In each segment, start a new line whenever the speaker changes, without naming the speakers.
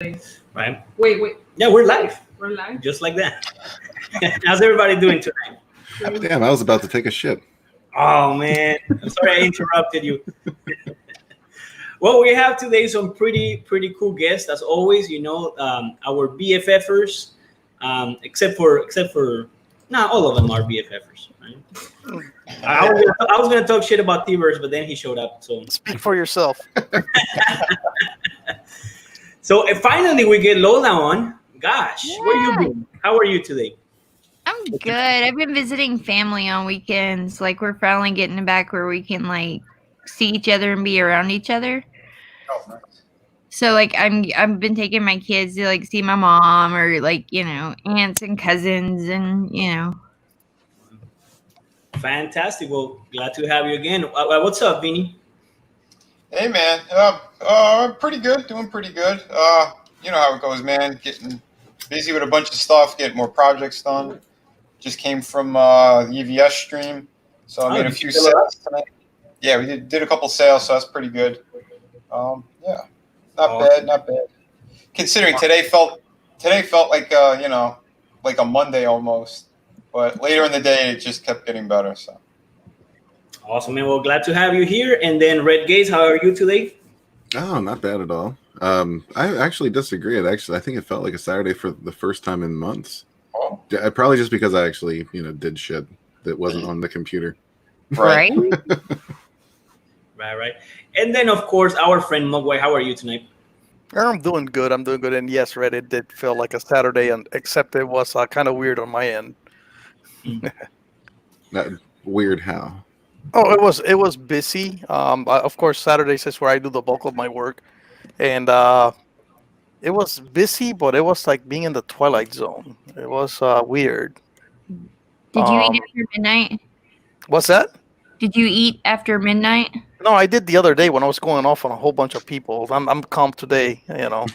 Right?
Wait.
Yeah, we're live.
We're live?
Just like that. How's everybody doing tonight?
Damn, I was about to take a shit.
Oh, man. I'm sorry I interrupted you. Well, we have today some pretty cool guests, as always. You know, our BFFers, except for, not all of them are BFFers. Right? I was gonna talk shit about T-Verse, but then he showed up. So
speak for yourself.
So finally we get Lola on. Gosh, where you been? How are you today?
I'm good. I've been visiting family on weekends. Like, we're finally getting back where we can like see each other and be around each other.
Oh, nice.
So like I've been taking my kids to like see my mom or like, you know, aunts and cousins and, you know.
Fantastic. Well, glad to have you again. What's up, Vinny?
Hey, man. Pretty good. Doing pretty good. You know how it goes, man. Getting busy with a bunch of stuff, getting more projects done. Just came from the EVS stream, so I made a few sales tonight. Yeah, we did a couple sales, so that's pretty good. Yeah, not bad. Considering today felt like you know, like a Monday almost, but later in the day it just kept getting better. So
awesome, man. Well, glad to have you here. And then Red Gaze, how are you today?
Oh, not bad at all. I actually disagree. I think it felt like a Saturday for the first time in months.
Oh.
Probably just because I actually, did shit that wasn't on the computer.
Right.
Right. And then, of course, our friend Mogwai. How are you tonight?
I'm doing good. And yes, Reddit did feel like a Saturday, and except it was kind of weird on my end.
Weird how?
Oh, it was busy. Of course, Saturdays is where I do the bulk of my work, and it was busy, but it was like being in the Twilight Zone. It was weird.
Did you eat after midnight?
What's that?
Did you eat after midnight?
No, I did the other day when I was going off on a whole bunch of people. I'm calm today, No,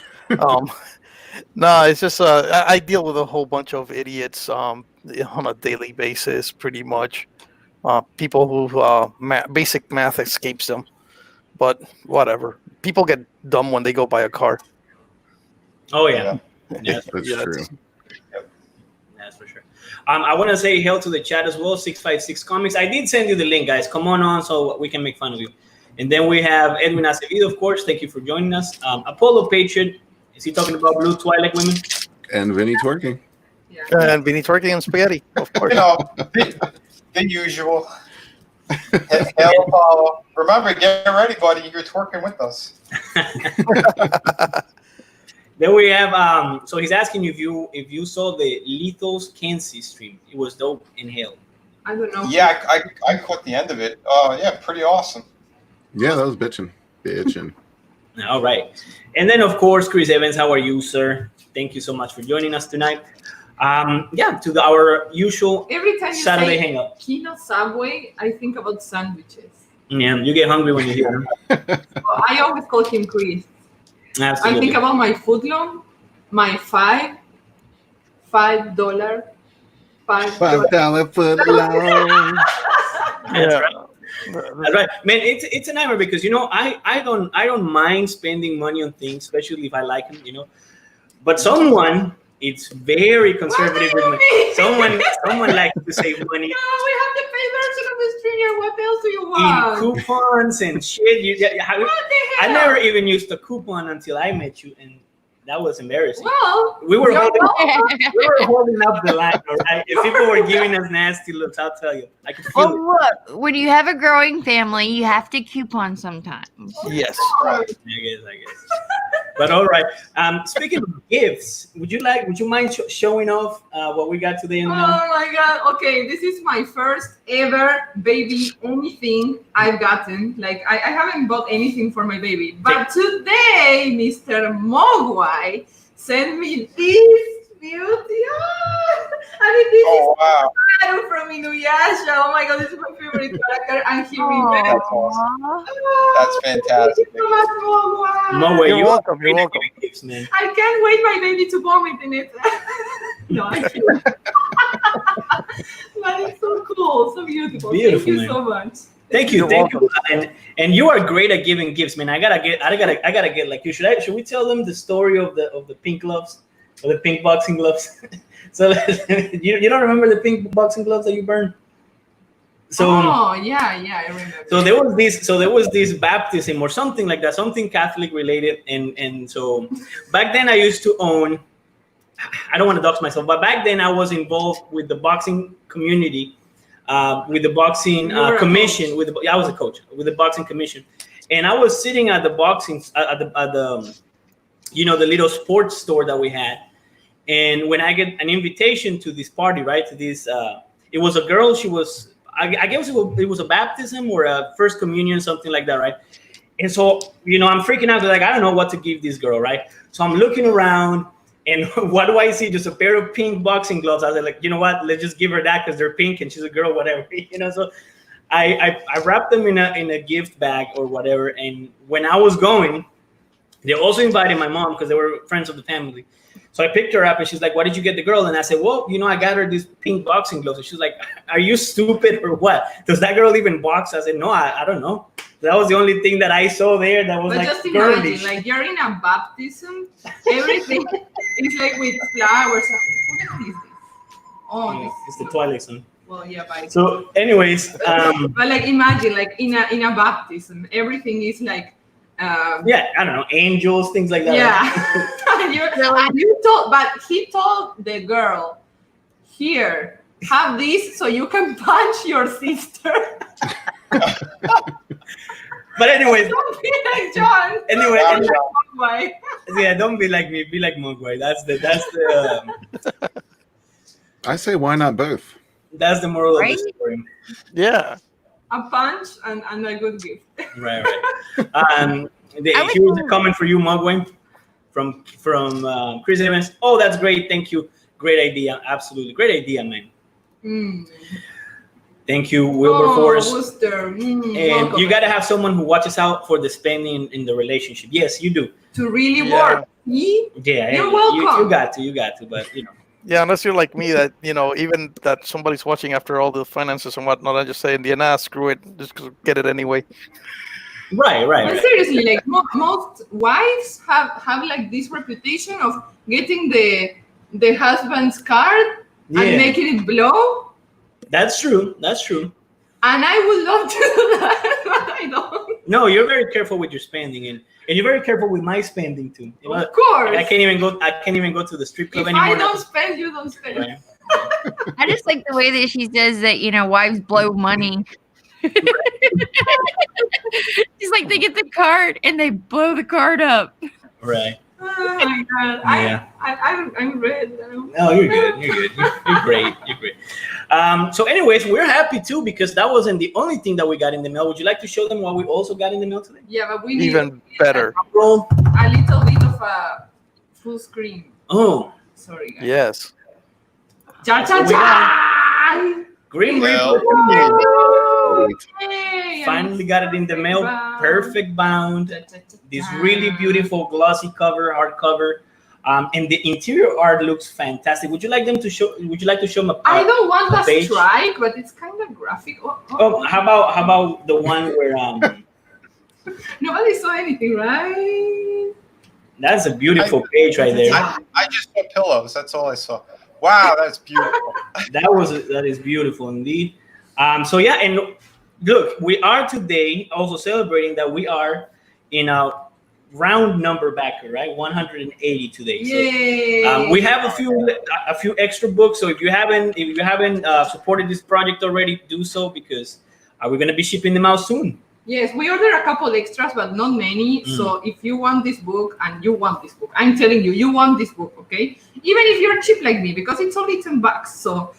it's just I deal with a whole bunch of idiots on a daily basis, pretty much. People who basic math escapes them, but whatever. People get dumb when they go buy a car.
Oh yeah,
That's true.
That's for sure. I want to say hail to the chat as well. 656 Comics. I did send you the link, guys. Come on so we can make fun of you. And then we have Edwin Acevedo, of course. Thank you for joining us. Apollo Patriot. Is he talking about Blue Twilight Women?
And Vinny twerking.
Yeah.
And Vinny twerking and spaghetti, of course.
The usual. Hail Apollo. Remember, get ready, buddy. You're twerking with us.
Then we have so he's asking you if you saw the Lethos Kenzie stream. It was dope in hell.
I don't know.
Yeah, I caught the end of it. Yeah, pretty awesome.
Yeah, that was bitching.
All right. And then of course, Chris Evans, how are you, sir? Thank you so much for joining us tonight. Our usual
Every time you
Saturday
say
hangout.
Kino Subway, I think about sandwiches.
Yeah, you get hungry when you hear them.
So I always call him Chris.
Absolutely.
I think about my food loan, my $5 $5
foot long.
That's right. That's right, man. It's a nightmare because I don't mind spending money on things, especially if I like them, But someone it's very conservative with me. Someone likes to save money.
No, we have the paid version of the streamer. What else do you want?
In coupons and shit.
What the
I
hell?
never even used a coupon until I met you, and that was embarrassing.
Well,
We were
you're
holding up the line. All right? If people were giving us nasty looks, I'll tell you. I can feel
Well,
it.
look, when you have a growing family, you have to coupon sometimes.
Yes.
I guess. But all right. Speaking of gifts, would you mind showing off what we got today?
Oh my God. Okay, this is my first ever baby anything I've gotten. Like, I haven't bought anything for my baby. But today, Mr. Mogwai sent me this beauty. I mean, this is
wow.
Haru from Inuyasha. Oh my God, this is my favorite character. And he remembers.
That's awesome. That's fantastic.
Thank you so much, Mogwai.
No way.
You're welcome. You're welcome.
Gifts, man.
I can't wait my baby to vomit in it. No, I can't. But it's so cool, so beautiful.
Beautiful,
Thank you
man.
so much.
Thank you,
You're
thank
welcome.
you, and you are great at giving gifts, man. I gotta get like you. Should we tell them the story of the pink gloves, or the pink boxing gloves? So you don't remember the pink boxing gloves that you burned? So
Oh yeah, I remember.
so there was this baptism or something like that, something Catholic related, and so back then I used to own. I don't want to dox myself, but back then I was involved with the boxing community, with the boxing
You were a
commission.
coach.
I was a coach with the boxing commission, and I was sitting at the boxing at the the little sports store that we had. And when I get an invitation to this party, right, to this, it was a girl. She was, I guess it was a baptism or a first communion, something like that, right? And so, I'm freaking out. Like, I don't know what to give this girl, right? So I'm looking around, and what do I see? Just a pair of pink boxing gloves. I was like, you know what? Let's just give her that because they're pink and she's a girl, whatever. So I wrapped them in a gift bag or whatever. And when I was going, they also invited my mom because they were friends of the family. So I picked her up and she's like, "What did you get the girl?" And I said, "Well, I got her these pink boxing gloves." And she's like, "Are you stupid or what? Does that girl even box?" I said, "No, I don't know." That was the only thing that I saw there that was
But
like
just
girly.
imagine, like you're in a baptism, everything is like with flowers. What is this? Oh, this
It's the Twilight Zone.
Well, yeah, but
So, anyways,
but like imagine, like in a baptism, everything is like.
yeah, I don't know, angels, things like that.
Yeah. But he told the girl, "Here, have this so you can punch your sister."
But anyways,
Don't be like John.
anyway,
Why?
yeah, don't be like me. Be like Mogwai. That's the
I say, why not both?
that's the moral
Right?
of the story.
Yeah.
A punch and a good gift.
Right.
I would
Here's a
think-
comment for you, Mogwai, from Chris Evans. Oh, that's great. Thank you. Great idea. Absolutely great idea, man.
Mm.
Thank you, Wilberforce.
Worcester.
And
Welcome.
you got to have someone who watches out for the spending in the relationship. Yes, you do.
to really
Yeah.
work. See?
Yeah,
You're
you
welcome.
got to, but
Yeah, unless you're like me, that even that somebody's watching after all the finances and whatnot, I just say in the end, screw it, just get it anyway.
right.
But seriously, like most wives have like this reputation of getting the husband's card
Yeah,
and making it blow.
that's true.
And I would love to do that, but I don't.
No, you're very careful with your spending, and you're very careful with my spending too.
Of course.
I can't even go to the strip club
If
anymore.
I don't spend, you don't spend.
Right.
I just like the way that she says that, wives blow money. She's like, they get the card and they blow the card up.
Right.
Oh my god.
Yeah.
I'm red now.
No, you're good. You're great. So, anyways, we're happy too because that wasn't the only thing that we got in the mail. Would you like to show them what we also got in the mail today?
Yeah, but we need
Even better.
Roll.
a little bit of a full screen.
Oh,
Sorry, guys.
Yes.
Cha cha cha!
Grim
Well.
Reaper.
Yay,
Finally got it in the mail.
Bound.
Perfect bound.
Cha, cha, cha,
This
cha.
really beautiful glossy cover, hardcover, and the interior art looks fantastic. Would you like to show them?
I don't want a
page?
strike, but it's kind of graphic.
Oh, how about the one where
Nobody saw anything, right?
that's a beautiful page right there.
I just saw pillows. That's all I saw. Wow, that's beautiful.
That is beautiful indeed. So yeah, and look, we are today also celebrating that we are in a round number backer, right? 180 today. So
Yay!
we have a few extra books. So if you haven't supported this project already, do so because we're gonna be shipping them out soon.
Yes, we ordered a couple extras, but not many. So if you want this book and you want this book, I'm telling you, you want this book, okay? Even if you're cheap like me, because it's only $10. So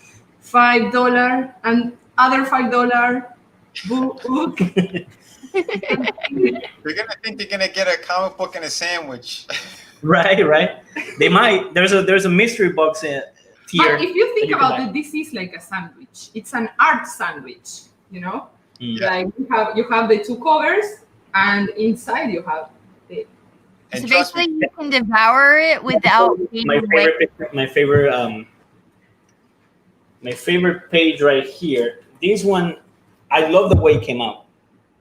$5 and other $5 book.
You're gonna think you're gonna get a comic book and a sandwich.
Right. They might. There's a mystery box tier.
But if you think
you can
about
buy.
it, this is like a sandwich. It's an art sandwich,
Mm.
Like you have the two covers, and inside you have the.
And
So
trust
basically,
me,
you can devour it without being
my favorite page right here. This one, I love the way it came out.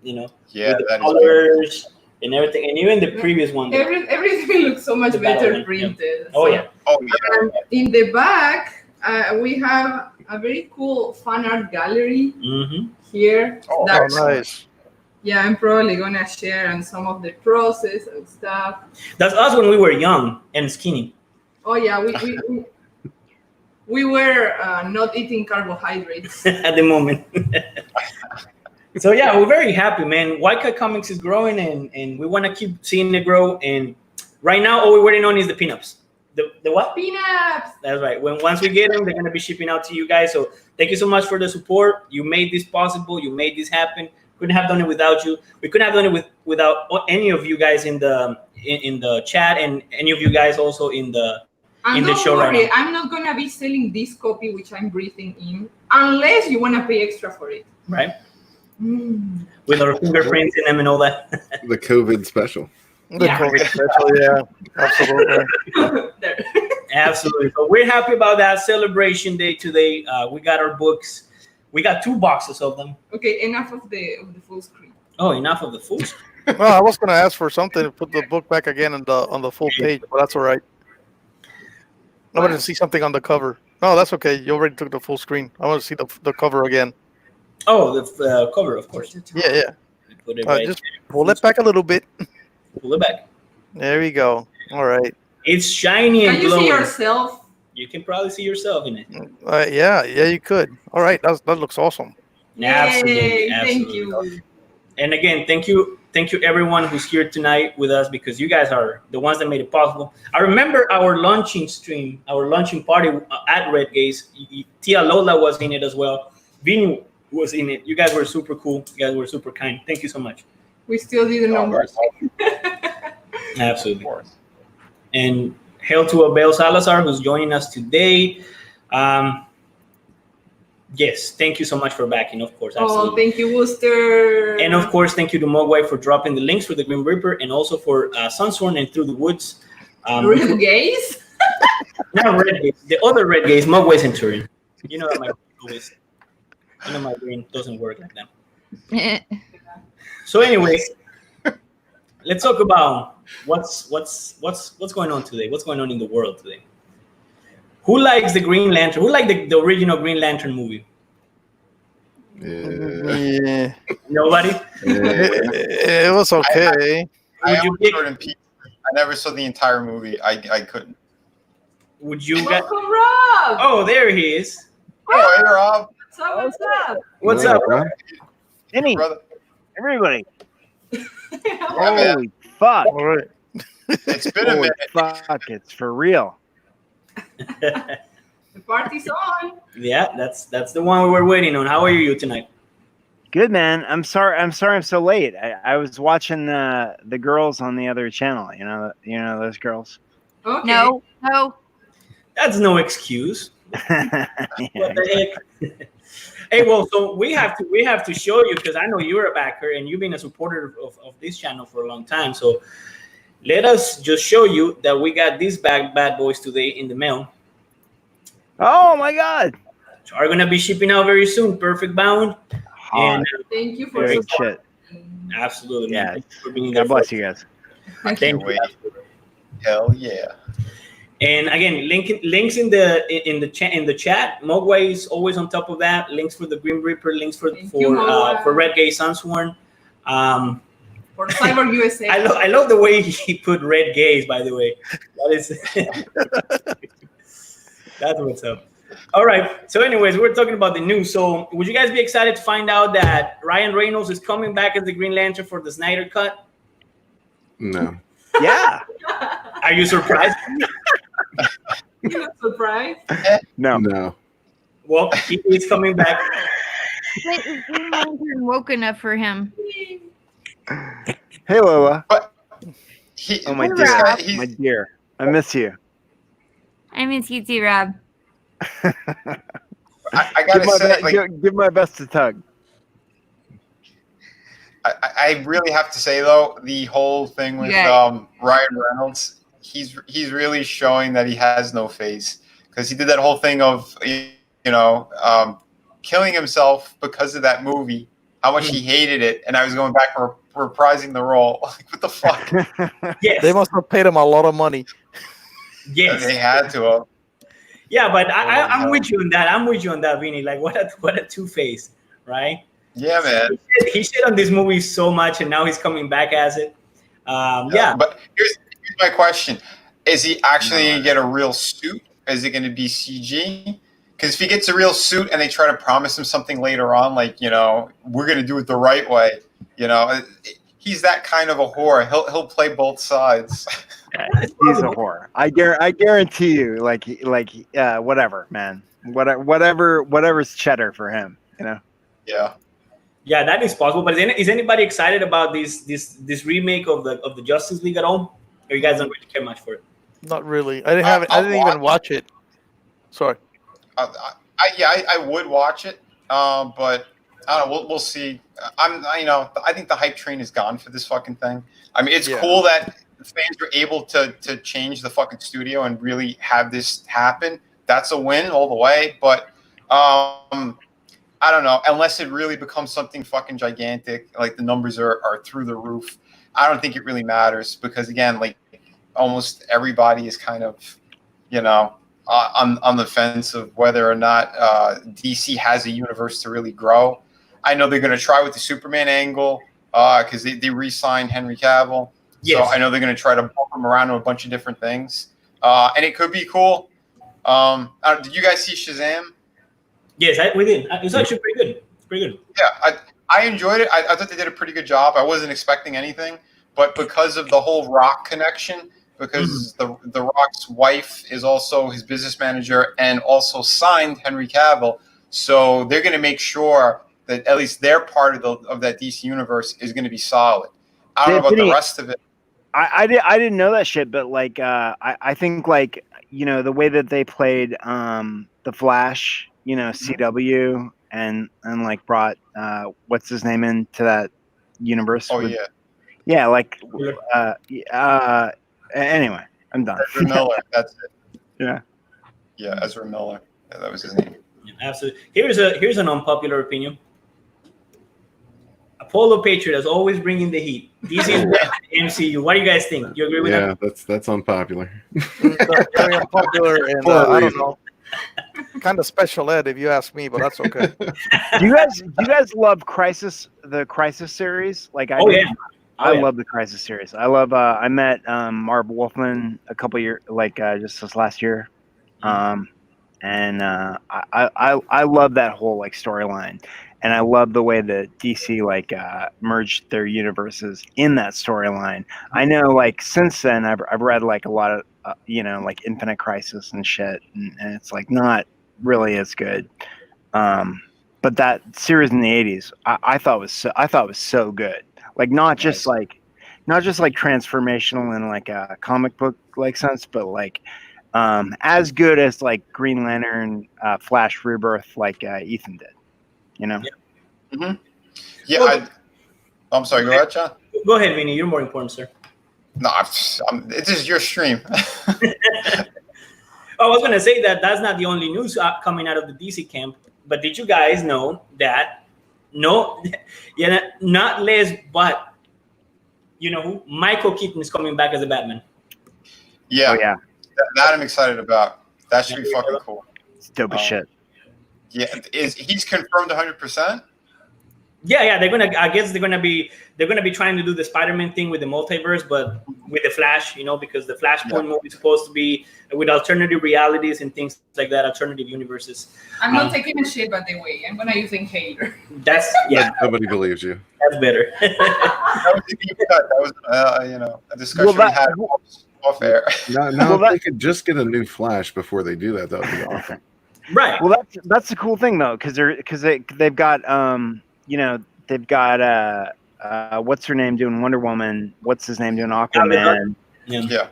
you know,
Yeah,
with the
that is
colors and everything, and even the previous one.
Everything looks so much
The battle
better
one, yeah.
printed.
Oh
So-
yeah.
Oh yeah.
And in the back, we have a very cool fan art gallery
Mm-hmm.
here.
Oh,
Oh,
That's,
nice.
yeah, I'm probably gonna share on some of the process and stuff.
That's us when we were young and skinny.
Oh yeah, we were not eating carbohydrates.
At the moment. So yeah, we're very happy, man. Wildcat Comics is growing, and we want to keep seeing it grow. And right now, all we're waiting on is the pinups. The what?
Peanuts.
That's right. Once we get them, they're gonna be shipping out to you guys. So thank you so much for the support. You made this possible. You made this happen. Couldn't have done it without you. We couldn't have done it without any of you guys in the chat, and any of you guys also in the
And
the
don't
show right
worry,
now.
I'm not gonna be selling this copy which I'm breathing in unless you wanna pay extra for it.
Right?
Mm.
With our fingerprints in them and all that.
The COVID special.
The
Yeah.
COVID special, yeah, absolutely.
There.
Absolutely. So we're happy about that celebration day today. We got our books. We got 2 boxes of them.
Okay, enough of the full screen.
Oh, enough of the food.
Well, I was gonna ask for something to put the book back again on the full page, but that's all right. I wanted to see something on the cover. No, that's okay. You already took the full screen. I want to see the cover again.
Oh, the cover, of course.
Yeah, yeah.
Put it right
Just pull it back a little bit.
there. Pull it back.
There we go. All right.
It's shiny and
Can you
glowing.
see yourself?
You can probably see yourself in it.
Yeah, you could. All right, that looks awesome.
Absolutely,
Yay,
absolutely.
Thank you.
And again, thank you everyone who's here tonight with us, because you guys are the ones that made it possible. I remember our launching stream, our launching party at Red Gaze. Tia Lola was in it as well. Vinu was in it. You guys were super cool. You guys were super kind. Thank you so much.
We still didn't know more.
Absolutely.
Of course.
And hail to Abel Salazar, who's joining us today. Yes, thank you so much for backing, of course. Absolutely.
Oh, thank you, Wooster.
And of course, thank you to Mogwai for dropping the links for the Grim Reaper, and also for Sunsworn and Through the Woods.
Red Gaze?
Not Red Gaze, the other Red Gaze, Mogwai Centurion. You know that my brain doesn't work like that. So, anyways, let's talk about what's going on today. What's going on in the world today? Who likes the Green Lantern? Who liked the original Green Lantern movie?
Yeah.
Nobody?
It was okay.
I
Would you
only
pick?
saw it in pieces. I never saw the entire movie. I couldn't.
Would you?
Welcome, Rob.
Oh, there he is.
Oh, hey, Rob,
What's up? What's up?
What's
Yeah,
up?
bro.
Jenny,
brother.
everybody.
Yeah, man.
Holy fuck.
All right.
It's been a
Holy
minute.
fuck. It's for real.
The party's on.
Yeah, that's the one we were waiting on. How are you tonight?
Good, man. I'm sorry I'm so late. I was watching the girls on the other channel. You know those girls.
Okay.
No, no.
That's no excuse.
Yeah.
What the heck? Hey, well, so we have to show you, because I know you're a backer and you've been a supporter of this channel for a long time. So let us just show you that we got these bad boys today in the mail.
Oh my god.
So are gonna be shipping out very soon. Perfect bound.
Hot.
And
Thank you for
Very
supporting.
shit.
absolutely, man.
Yeah.
Thank you for being there.
God bless you guys.
I
Thank
can't
you.
wait. Hell yeah.
And again, links in the chat. Mogwai is always on top of that. Links for the Grim Reaper. Links for
Thank you, Mogwai.
for Red Gaze Sunsworn.
For Cyber USA.
I love the way he put Red Gaze. By the way, that is that's what's up. All right. So, anyways, we're talking about the news. So, would you guys be excited to find out that Ryan Reynolds is coming back as the Green Lantern for the Snyder Cut?
No.
Yeah.
Are you surprised?
You're not surprised?
No.
No.
Well, he is coming back.
But is Green Lantern woke enough for him?
Hey Lola.
Oh
my
Hey,
dear.
Rob.
My dear. I miss you.
I miss you too, Rob.
I gotta say, like,
give my best to Tug.
I really have to say though, the whole thing with
Yeah.
Ryan Reynolds, he's really showing that he has no face, because he did that whole thing of killing himself because of that movie, how much he hated it, and I was going back and reprising the role. Like, what the fuck?
Yes.
They must have paid him a lot of money.
Yes.
They had to.
Yeah, but I'm
hell.
with you on that. I'm with you on that, Vinny. Like, what a two-face, right?
Yeah, man.
He shit on this movie so much, and now he's coming back as it. Yeah.
But here's my question: is he actually going to get a real suit? Is it going to be CG? Because if he gets a real suit and they try to promise him something later on, like, we're going to do it the right way, he's that kind of a whore. He'll play both sides.
He's a whore. I guarantee you, whatever, man. Whatever's cheddar for him,
Yeah.
Yeah, that is possible. But is anybody excited about this remake of the Justice League at all? Or you guys don't really care much for it?
Not really. I didn't even watch it. Sorry.
I would watch it, but I don't know. We'll see. I think the hype train is gone for this fucking thing. I mean, it's cool that fans are able to change the fucking studio and really have this happen. That's a win all the way. But I don't know. Unless it really becomes something fucking gigantic, like the numbers are through the roof, I don't think it really matters because, again, like almost everybody is kind of, on the fence of whether or not DC has a universe to really grow. I know they're going to try with the Superman angle because they re-signed Henry Cavill. Yes. So I know they're going to try to bump him around to a bunch of different things. And it could be cool. Did you guys see Shazam?
Yes, we did. It's actually pretty good. It's pretty good.
Yeah, I enjoyed it. I thought they did a pretty good job. I wasn't expecting anything. But because of the whole Rock connection, because the Rock's wife is also his business manager and also signed Henry Cavill, so they're going to make sure that at least their part of that DC universe is going to be solid. I don't know about the rest of it.
I didn't know that shit, but I think the way that they played the Flash, CW and brought what's his name into that universe.
Oh
anyway, I'm done.
Ezra Miller, that's it.
Yeah.
Yeah, Ezra Miller. Yeah, that was his name.
Yeah, absolutely. Here's an unpopular opinion. Apollo Patriot is always bringing the heat. DC is MCU. What do you guys think? You agree with that?
Yeah, that's unpopular.
Very unpopular, and I don't know. Kind of special ed, if you ask me, but that's okay.
Do you guys love the Crisis series? Like I do. I love the Crisis series. I love. I met Marv Wolfman a couple years, just this last year, and I love that whole storyline, and I love the way that DC merged their universes in that storyline. I know since then I've read a lot of Infinite Crisis and shit, and it's not really as good. But that series in the 80s, I thought was so good. Not just transformational in a comic book sense, but as good as Green Lantern, Flash Rebirth, Ethan did.
Yeah. Mm-hmm. Yeah. I'm sorry. Go ahead, John.
Go ahead, Vinny. You're more important, sir.
No, this is your stream.
I was going to say that's not the only news coming out of the DC camp. But did you guys know that? No, not less, but Michael Keaton is coming back as a Batman.
Yeah,
oh, yeah.
That I'm excited about. That should be fucking cool.
It's dope as shit.
Yeah, he's confirmed 100%?
Yeah, I guess they're gonna be trying to do the Spider-Man thing with the multiverse, but with the Flash, because the Flashpoint movie is supposed to be with alternative realities and things like that, alternative universes.
I'm not taking a shit, by the way. I'm gonna use hater.
That's
Nobody believes you.
That's better.
That was a deep cut. That was a discussion we had off air.
No, if they could just get a new Flash before they do that would be awesome.
Right.
Well, that's the cool thing though, because they've got they've got what's her name doing Wonder Woman, what's his name doing Aquaman,
yeah.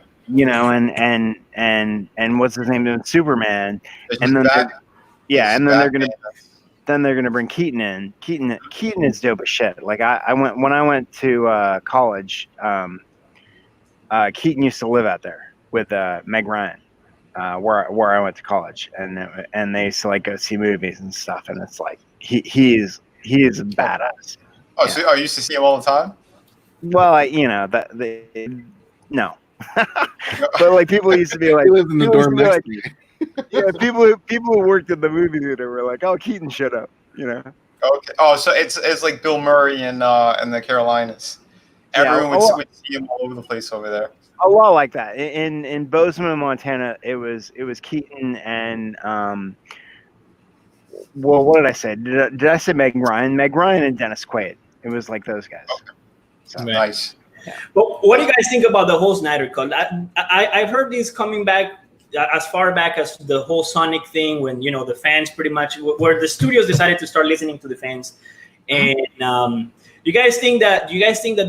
And what's his name doing Superman, and then they're gonna bring Keaton in. Keaton is dope as shit. When I went to college, Keaton used to live out there with Meg Ryan. Where I went to college, and they used to go see movies and stuff, and it's he's He is a badass.
Oh, so I used to see him all the time.
Well, no. But like people used to be like,
He lived in the dorm next to you.
yeah, people who worked in the movie theater were like, "Oh, Keaton, shut up,"
Okay. Oh, so it's like Bill Murray in the Carolinas. Everyone would see him all over the place over there.
A lot like that. In Bozeman, Montana, it was Keaton and well, what did I say? Did I say Meg Ryan? Meg Ryan and Dennis Quaid. It was like those guys.
Okay.
So,
Nice.
Yeah.
But what do you guys think about the whole Snyder Cut? I've heard this coming back as far back as the whole Sonic thing, when the fans pretty much, where the studios decided to start listening to the fans. And do you guys think that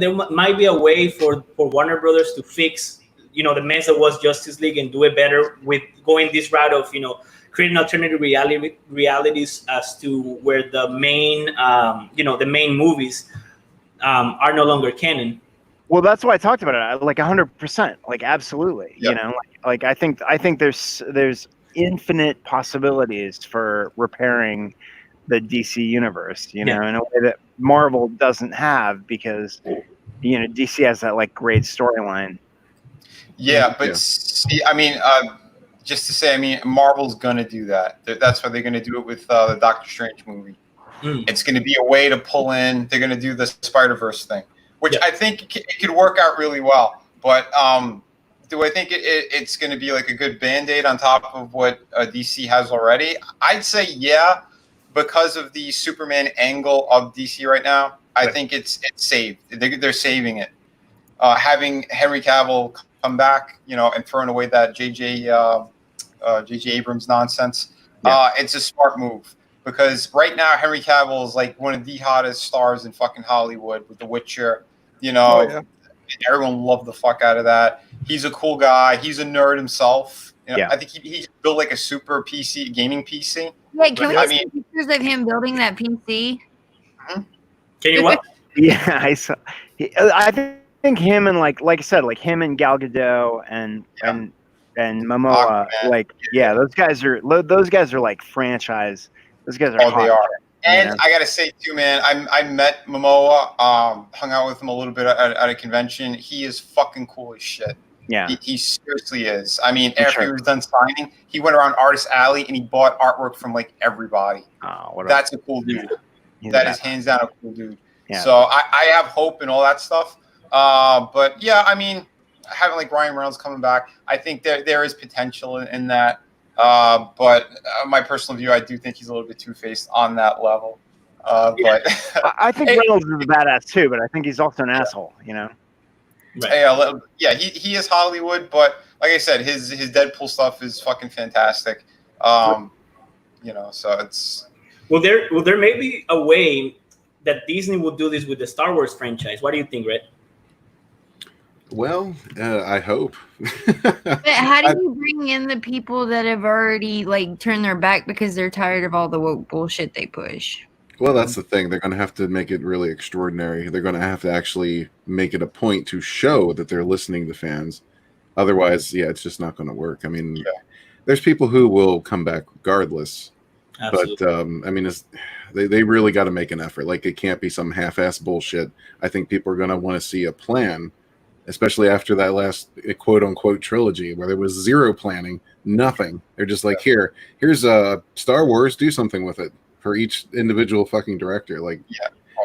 there might be a way for Warner Brothers to fix the mess that was Justice League and do it better with going this route of creating alternative realities as to where the main the main movies are no longer canon?
Well, that's why I talked about it. Like 100%, like absolutely.
Yep.
Like I think there's infinite possibilities for repairing the DC universe, in a way that Marvel doesn't have, because DC has that like great storyline.
Yeah, but see, I mean, just to say, I mean, Marvel's gonna do that. That's why they're gonna do it with the Doctor Strange movie. It's gonna be a way to pull in. They're gonna do the Spider-Verse thing, which I think it could work out really well. But do I think it's going to be like a good Band-Aid on top of what DC has already? I'd say yeah, because of the Superman angle of DC right now. I think it's saved. They're saving it. Having Henry Cavill come back, and throwing away that J.J. Abrams nonsense, it's a smart move. Because right now, Henry Cavill is like one of the hottest stars in fucking Hollywood with The Witcher. Everyone loved the fuck out of that. He's a cool guy. He's a nerd himself. I think he built like a super PC, gaming PC.
Yeah, can we see pictures of him building that PC?
Can you what?
Yeah, I saw. I think him and like I said, like him and Gal Gadot and Momoa, those guys are like franchise. Those guys are hot.
They are. And I gotta say too, man, I met Momoa, hung out with him a little bit at a convention. He is fucking cool as shit.
Yeah,
he seriously is. I mean, after he was done signing, he went around Artist Alley and he bought artwork from like everybody. Oh, that's a cool dude. That is hands down a cool dude. Yeah. So I have hope and all that stuff. But yeah, I mean, having like Ryan Reynolds coming back, I think there is potential in that. But my personal view, I do think he's a little bit two-faced on that level. But
I think Reynolds is a badass too, but I think he's also an asshole,
Right. Yeah, he is Hollywood, but like I said, his Deadpool stuff is fucking fantastic. So it's.
Well, there may be a way that Disney would do this with the Star Wars franchise. What do you think, Red?
Well, I hope.
But how do you bring in the people that have already turned their back because they're tired of all the woke bullshit they push?
Well, that's the thing. They're going to have to make it really extraordinary. They're going to have to actually make it a point to show that they're listening to fans. Otherwise, it's just not going to work. I mean, there's people who will come back regardless. Absolutely. But I mean, they really got to make an effort. Like, it can't be some half-ass bullshit. I think people are going to want to see a plan. Especially after that last quote-unquote trilogy where there was zero planning, nothing. They're just like, here's Star Wars, do something with it for each individual fucking director. Like,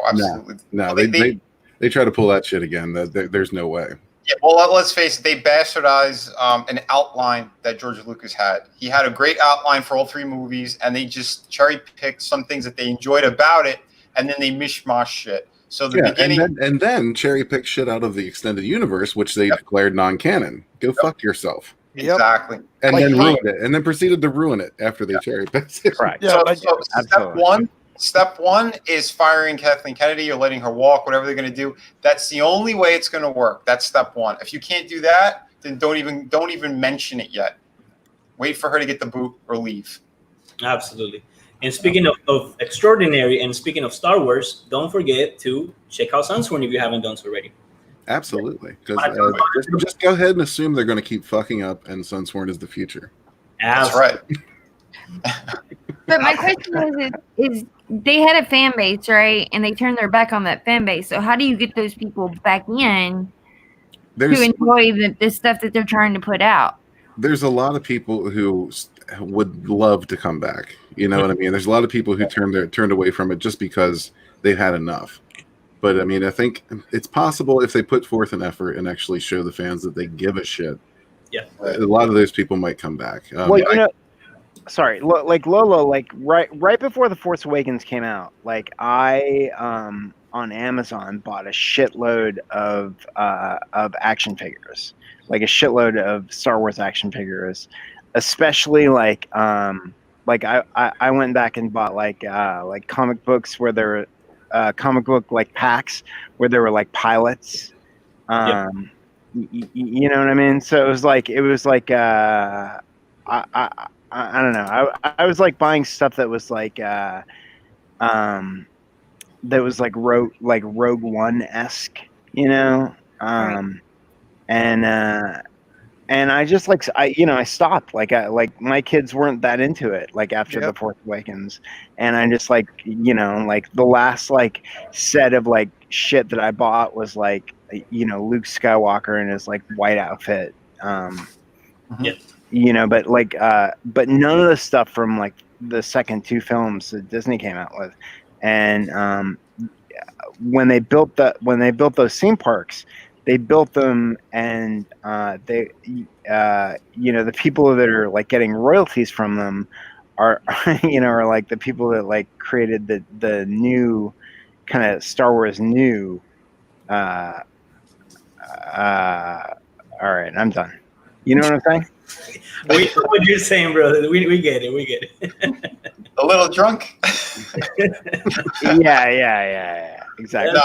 absolutely.
No, they try to pull that shit again. There's no way.
Yeah, well, let's face it, they bastardized an outline that George Lucas had. He had a great outline for all three movies, and they just cherry-picked some things that they enjoyed about it, and then they mishmash shit. So the beginning,
and then cherry pick shit out of the extended universe, which they declared non-canon. Go fuck yourself.
Exactly.
And then ruined it, and then proceeded to ruin it after they cherry picked it.
Right.
So step one is firing Kathleen Kennedy or letting her walk, whatever they're going to do. That's the only way it's going to work. That's step one. If you can't do that, then don't even mention it yet. Wait for her to get the boot or leave.
Absolutely. And speaking of extraordinary, and speaking of Star Wars, don't forget to check out Sunsworn if you haven't done so already.
Absolutely. Because just go ahead and assume they're going to keep fucking up, and Sunsworn is the future.
That's right.
But my question is they had a fan base, right? And they turned their back on that fan base. So how do you get those people back in to enjoy the stuff that they're trying to put out?
There's a lot of people who would love to come back. You know what I mean? There's a lot of people who turned away from it just because they've had enough. But I mean, I think it's possible if they put forth an effort and actually show the fans that they give a shit.
Yeah,
a lot of those people might come back.
Well, you know, sorry, like Lolo, like right before The Force Awakens came out, like I on Amazon bought a shitload of action figures, like a shitload of Star Wars action figures, especially like I went back and bought like comic books where there were comic book like packs where there were like pilots. You know what I mean? So it was like I don't know. I was like buying stuff that was like that was like Rogue One-esque, you know? And I just like I stopped. Like my kids weren't that into it like after The Force Awakens. And I just like, you know, like the last like set of like shit that I bought was like, you know, Luke Skywalker in his like white outfit. You know, but like but none of the stuff from like the second two films that Disney came out with. And when they built those theme parks, they built them, and they you know, the people that are like getting royalties from them are you know, are like the people that like created the new kind of Star Wars new all right, I'm done. You know what I'm saying?
We know what you're saying, brother. We get it. We get it.
A little drunk.
Yeah. Exactly.
No,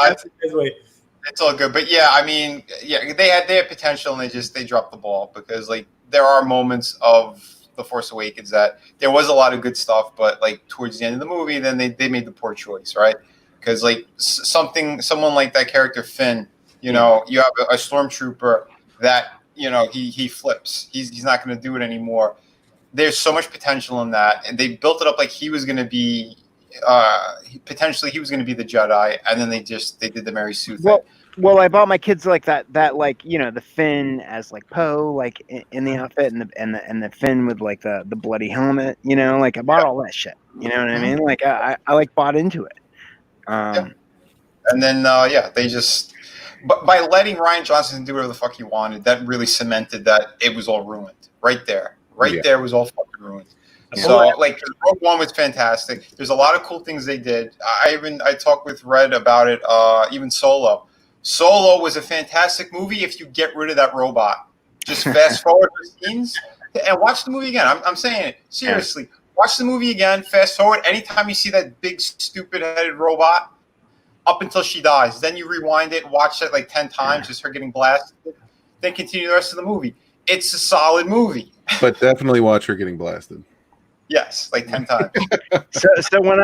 it's all good, but yeah, I mean, yeah, they had potential, and they dropped the ball, because like there are moments of The Force Awakens that there was a lot of good stuff, but like towards the end of the movie, then they made the poor choice, right? Because like someone like that character Finn, you know, you have a stormtrooper that, you know, he flips. He's not going to do it anymore. There's so much potential in that, and they built it up like he was going to be potentially he was going to be the Jedi, and then they did the Mary Sue thing.
Well, I bought my kids like that like, you know, the Finn as like Poe, like in the outfit, and the Finn with like the bloody helmet, you know, like I bought all that shit. You know what I mean? Like I like bought into it.
And then they just, but by letting Rian Johnson do whatever the fuck he wanted, that really cemented that it was all ruined right there. There was all fucking ruined. So like Rogue One was fantastic. There's a lot of cool things they did. I talked with Red about it. Even Solo was a fantastic movie if you get rid of that robot. Just fast forward the scenes and watch the movie again. I'm saying it seriously. Watch the movie again. Fast forward. Anytime you see that big stupid headed robot, up until she dies, then you rewind it, watch it like 10 times, just her getting blasted. Then continue the rest of the movie. It's a solid movie.
But definitely watch her getting blasted.
Yes, like 10 times.
So when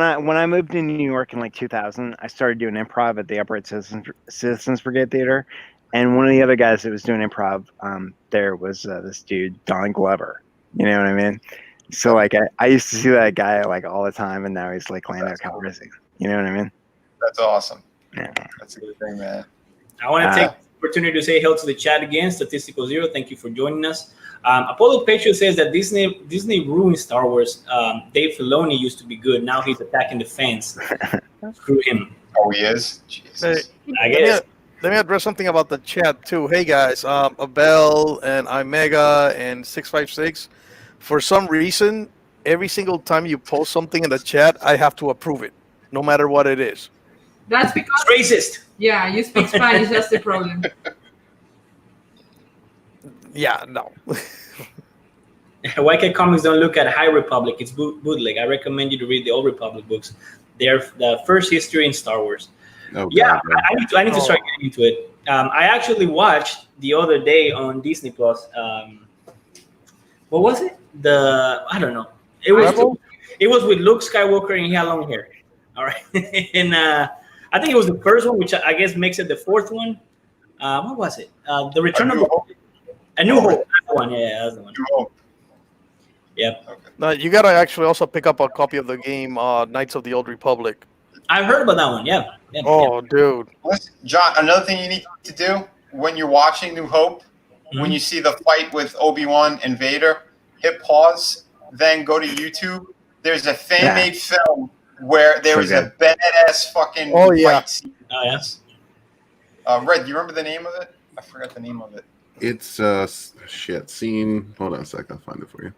I moved to New York in like 2000, I started doing improv at the Upright Citizens Brigade Theater, and one of the other guys that was doing improv there was this dude Don Glover. You know what I mean? So like I used to see that guy like all the time, and now he's like Lando Calrissian. You know what I mean?
That's awesome.
Yeah,
that's a good thing, man.
I want to take the opportunity to say hello to the chat again. Statistical Zero, thank you for joining us. Apollo Patriot says that Disney ruined Star Wars. Dave Filoni used to be good. Now he's attacking the fans. Screw him.
Oh, he is? Jesus.
I guess.
Let me address something about the chat, too. Hey, guys. Abel and Imega and 656. For some reason, every single time you post something in the chat, I have to approve it, no matter what it is.
That's because...
It's racist.
Yeah, you speak Spanish. That's the problem.
Yeah, no.
YK Comics don't look at High Republic. It's bootleg. I recommend you to read the Old Republic books. They're the first history in Star Wars.
Oh,
yeah,
God,
I need to start getting into it. I actually watched the other day on Disney Plus. What was it? I don't know. It was with Luke Skywalker, and he had long hair. All right, and I think it was the first one, which I guess makes it the fourth one. What was it? The Return of A New Hope. That's the one. Yeah, that's the one. Yep.
Okay.
You gotta actually also pick up a copy of the game Knights of the Old Republic.
I've heard about that one. Yeah.
Oh, dude.
Listen, John, another thing you need to do when you're watching New Hope, when
Mhm.
you see the fight with Obi-Wan and Vader, hit pause, then go to YouTube. There's a fan-made film where there was a badass fucking fight scene.
Oh, yeah.
Red, do you remember the name of it? I forgot the name of it.
It's scene. Hold on a sec, I'll find it for you.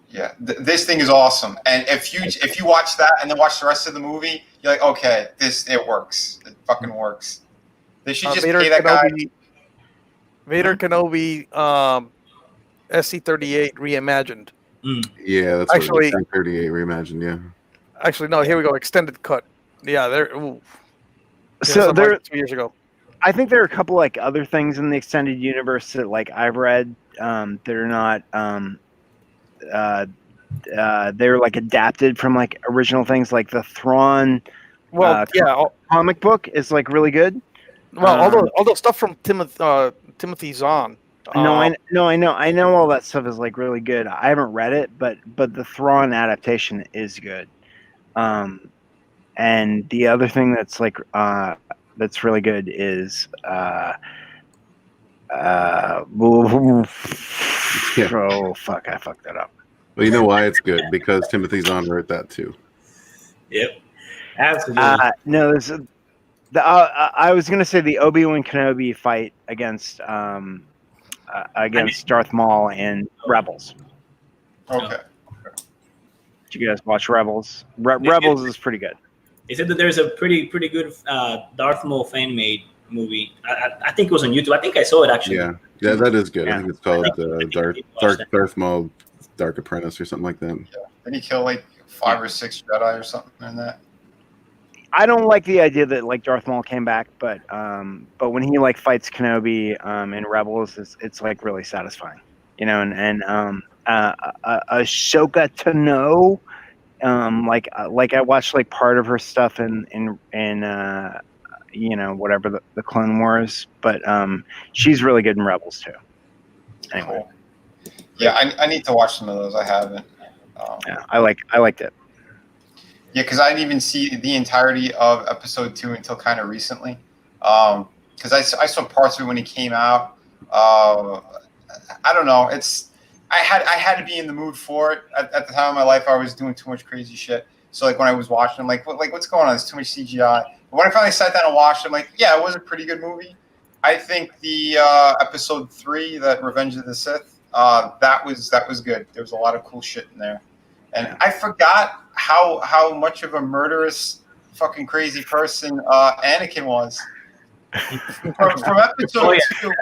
Yeah, this thing is awesome. And if you watch that and then watch the rest of the movie, you're like, okay, it works. It fucking works. They should just pay that guy.
Vader Kenobi, SC-38 reimagined.
Yeah, that's
actually
what 38 reimagined. Yeah.
Actually, no. Here we go. Extended cut. Yeah, there.
So there,
2 years ago.
I think there are a couple like other things in the extended universe that like I've read that are not they're like adapted from like original things, like the Thrawn comic book is like really good.
Well, all the stuff from Timothy Zahn.
I know all that stuff is like really good. I haven't read it, but the Thrawn adaptation is good. And the other thing that's like that's really good is oh fuck, I fucked that up.
Well, you know why it's good? Because Timothy Zahn wrote that too.
Yep. Absolutely.
No, there's I was gonna say the Obi-Wan Kenobi fight against Darth Maul in Rebels.
Okay.
Did you guys watch Rebels? Rebels is pretty good.
They said that there's a pretty good Darth Maul fan-made movie. I think it was on YouTube. I think I saw it actually.
Yeah, that is good.
Yeah.
I think it's called Darth Maul Dark Apprentice or something like that.
Yeah. Didn't he kill like 5 or 6 Jedi or something in that?
I don't like the idea that like Darth Maul came back, but when he like fights Kenobi in Rebels, it's like really satisfying, you know. And Ahsoka Tano, like I watched like part of her stuff in you know, whatever the Clone Wars, but she's really good in Rebels too. Anyway,
Cool. Yeah, I need to watch some of those. I haven't.
yeah, I liked it.
Yeah, because I didn't even see the entirety of episode 2 until kind of recently. Because I saw parts of it when it came out. I don't know. I had to be in the mood for it at the time of my life. I was doing too much crazy shit. So like when I was watching, I'm like, what's going on? There's too much CGI. But when I finally sat down and watched, I'm like, yeah, it was a pretty good movie. I think the episode 3, that Revenge of the Sith, that was good. There was a lot of cool shit in there. And I forgot how much of a murderous, fucking crazy person Anakin was. From episode 2,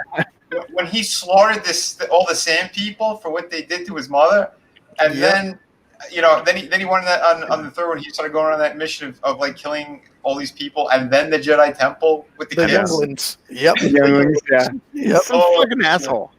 when he slaughtered all the Sand people for what they did to his mother, and then he went on the third one. He started going on that mission of like killing all these people, and then the Jedi Temple with the kids.
Younglings. Yep.
Yep. Some fucking asshole.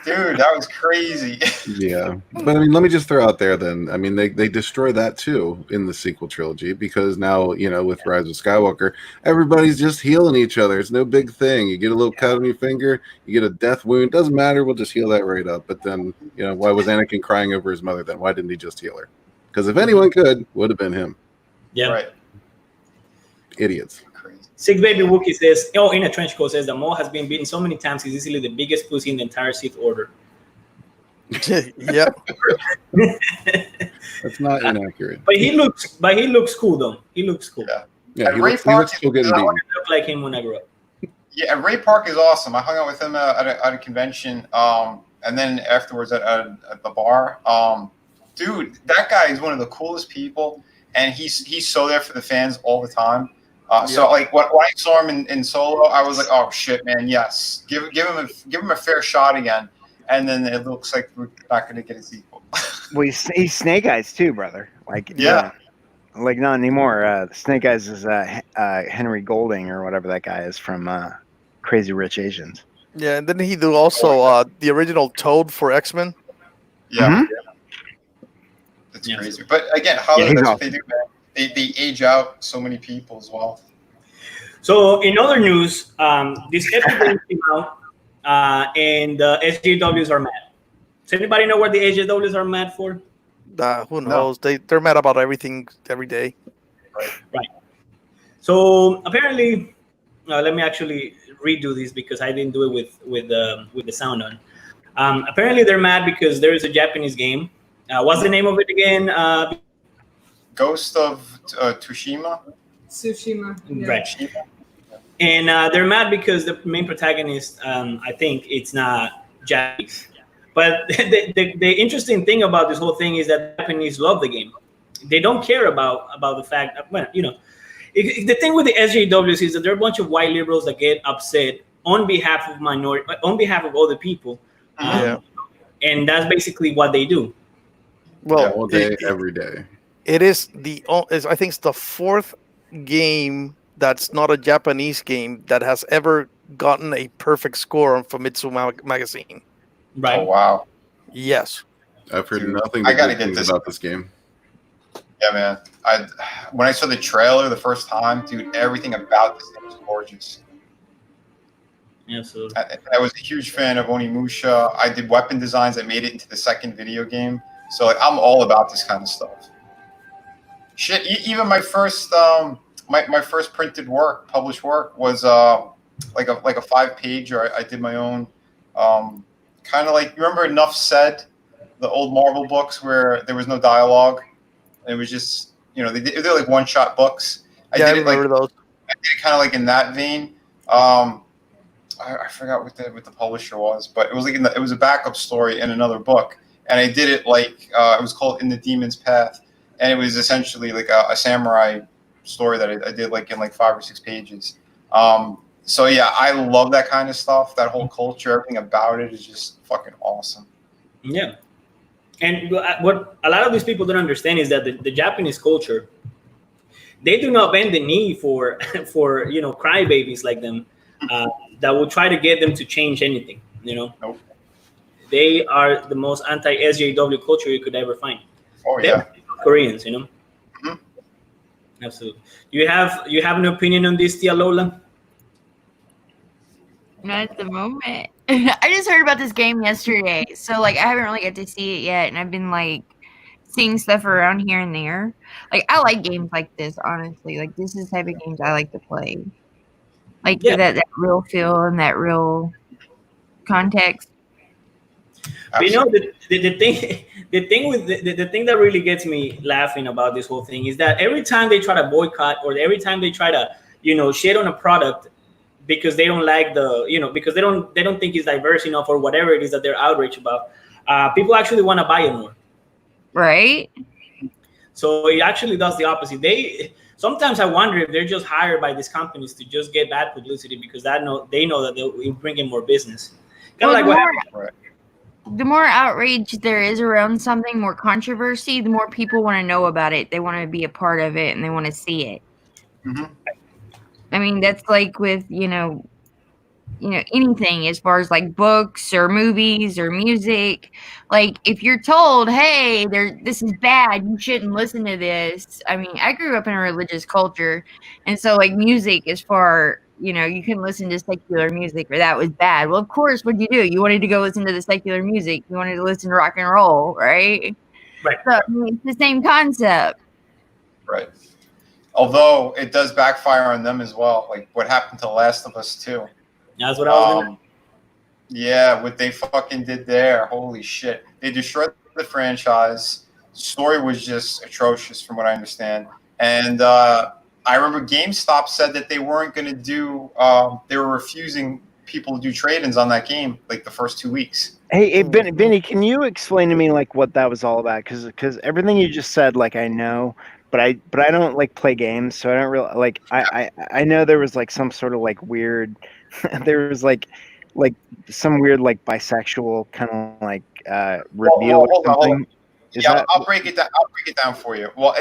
Dude, that was crazy.
Yeah, but I mean, let me just throw out there then. I mean, they destroy that too in the sequel trilogy, because now, you know, with Rise of Skywalker, everybody's just healing each other. It's no big thing. You get a little cut on your finger, you get a death wound, doesn't matter. We'll just heal that right up. But then, you know, why was Anakin crying over his mother then? Why didn't he just heal her? Because if anyone could, would have been him.
Yeah.
Right.
Idiots.
Sick Baby Wookie says, in a trench coat, says that Maul has been beaten so many times he's easily the biggest pussy in the entire Sith Order.
Yep.
That's not inaccurate.
But he looks cool though. He looks cool.
Yeah, he
Ray
looks
Park
still getting
is-
beaten.
I look like him when I grew up.
Yeah, Ray Park is awesome. I hung out with him at a convention, and then afterwards at the bar. Dude, that guy is one of the coolest people, and he's so there for the fans all the time. So like when I saw him in Solo, I was like, oh shit, man, yes, give him a fair shot again. And then it looks like we're not going to get a sequel.
Well, he's Snake Eyes too, brother. Like like not anymore. Snake Eyes is Henry Golding or whatever that guy is from Crazy Rich Asians.
Yeah, and then he do also the original Toad for X-Men.
Yeah, that's crazy. But again, Hollywood, that's what they do, man. They age out so many people as well.
So in other news, this episode came out, and the SJWs are mad. Does anybody know what the AJWs are mad for?
Who knows? They're mad about everything every day.
Right. So apparently, let me actually redo this because I didn't do it with the sound on. Apparently, they're mad because there is a Japanese game. What's the name of it again?
Ghost of Tsushima.
Tsushima. Yeah.
Right. And they're mad because the main protagonist, I think, it's not Japanese. But the interesting thing about this whole thing is that Japanese love the game. They don't care about the fact that, well, you know, the thing with the SJWs is that there are a bunch of white liberals that get upset on behalf of other people. And that's basically what they do.
Well,
all day, every day.
It is I think it's the fourth game that's not a Japanese game that has ever gotten a perfect score on Famitsu magazine.
Right.
Oh wow.
Yes.
I've heard
Dude,
nothing
I
but
gotta
good
get
things
this
about this game.
Yeah, man. When I saw the trailer the first time, dude, everything about this thing was gorgeous.
Absolutely.
I was a huge fan of Onimusha. I did weapon designs that made it into the second video game. So like, I'm all about this kind of stuff. Shit, even my first my first published work was like a 5-page, or I did my own kind of like, you remember Enough Said, the old Marvel books where there was no dialogue. It was just, you know, they're like one-shot books. I remember
those.
I did it kind of like in that vein. I forgot what the publisher was, but it was like it was a backup story in another book, and I did it like it was called In the Demon's Path, and it was essentially like a samurai story that I did like in like 5 or 6 pages. So yeah, I love that kind of stuff. That whole culture, everything about it is just fucking awesome.
Yeah. And what a lot of these people don't understand is that the Japanese culture, they do not bend the knee for you know, crybabies like them that will try to get them to change anything. You know,
Nope.
They are the most anti-SJW culture you could ever find.
Oh yeah,
Koreans, you know.
Mhm.
Absolutely. You have an opinion on this, Tia Lola?
Not at the moment. I just heard about this game yesterday, so like I haven't really got to see it yet, and I've been like seeing stuff around here and there. Like I like games like this, honestly. Like this is the type of games I like to play. Like that real feel and that real context.
But you know, the thing that really gets me laughing about this whole thing is that every time they try to boycott, or every time they try to, you know, shit on a product because they don't like because they don't think it's diverse enough, or whatever it is that they're outraged about, people actually want to buy it more.
Right.
So it actually does the opposite. Sometimes I wonder if they're just hired by these companies to just get bad publicity because they know that they'll bring in more business. Kind of like what happened.
The more outrage there is around something, more controversy, the more people want to know about it. They want to be a part of it and they want to see it.
Mm-hmm.
I mean, that's like with, anything as far as like books or movies or music. Like if you're told, hey, this is bad, you shouldn't listen to this. I mean, I grew up in a religious culture, and so like music is for, you can listen to secular music, or that was bad. Well, of course, what'd you do? You wanted to go listen to the secular music. You wanted to listen to rock and roll, right?
Right.
So I mean, it's the same concept.
Right. Although it does backfire on them as well, like what happened to Last of Us 2.
That's what I was gonna.
Yeah, what they fucking did there, holy shit! They destroyed the franchise. Story was just atrocious, from what I understand. And I remember GameStop said that they weren't going to do. They were refusing people to do trade-ins on that game, like the first 2 weeks.
Hey, Benny, can you explain to me like what that was all about? Because everything you just said, like I know, but I don't like play games, so I don't really like. I know there was like some sort of like weird. There was like some weird like bisexual kind of like reveal or something.
I'll break it down. I'll break it down for you. Well,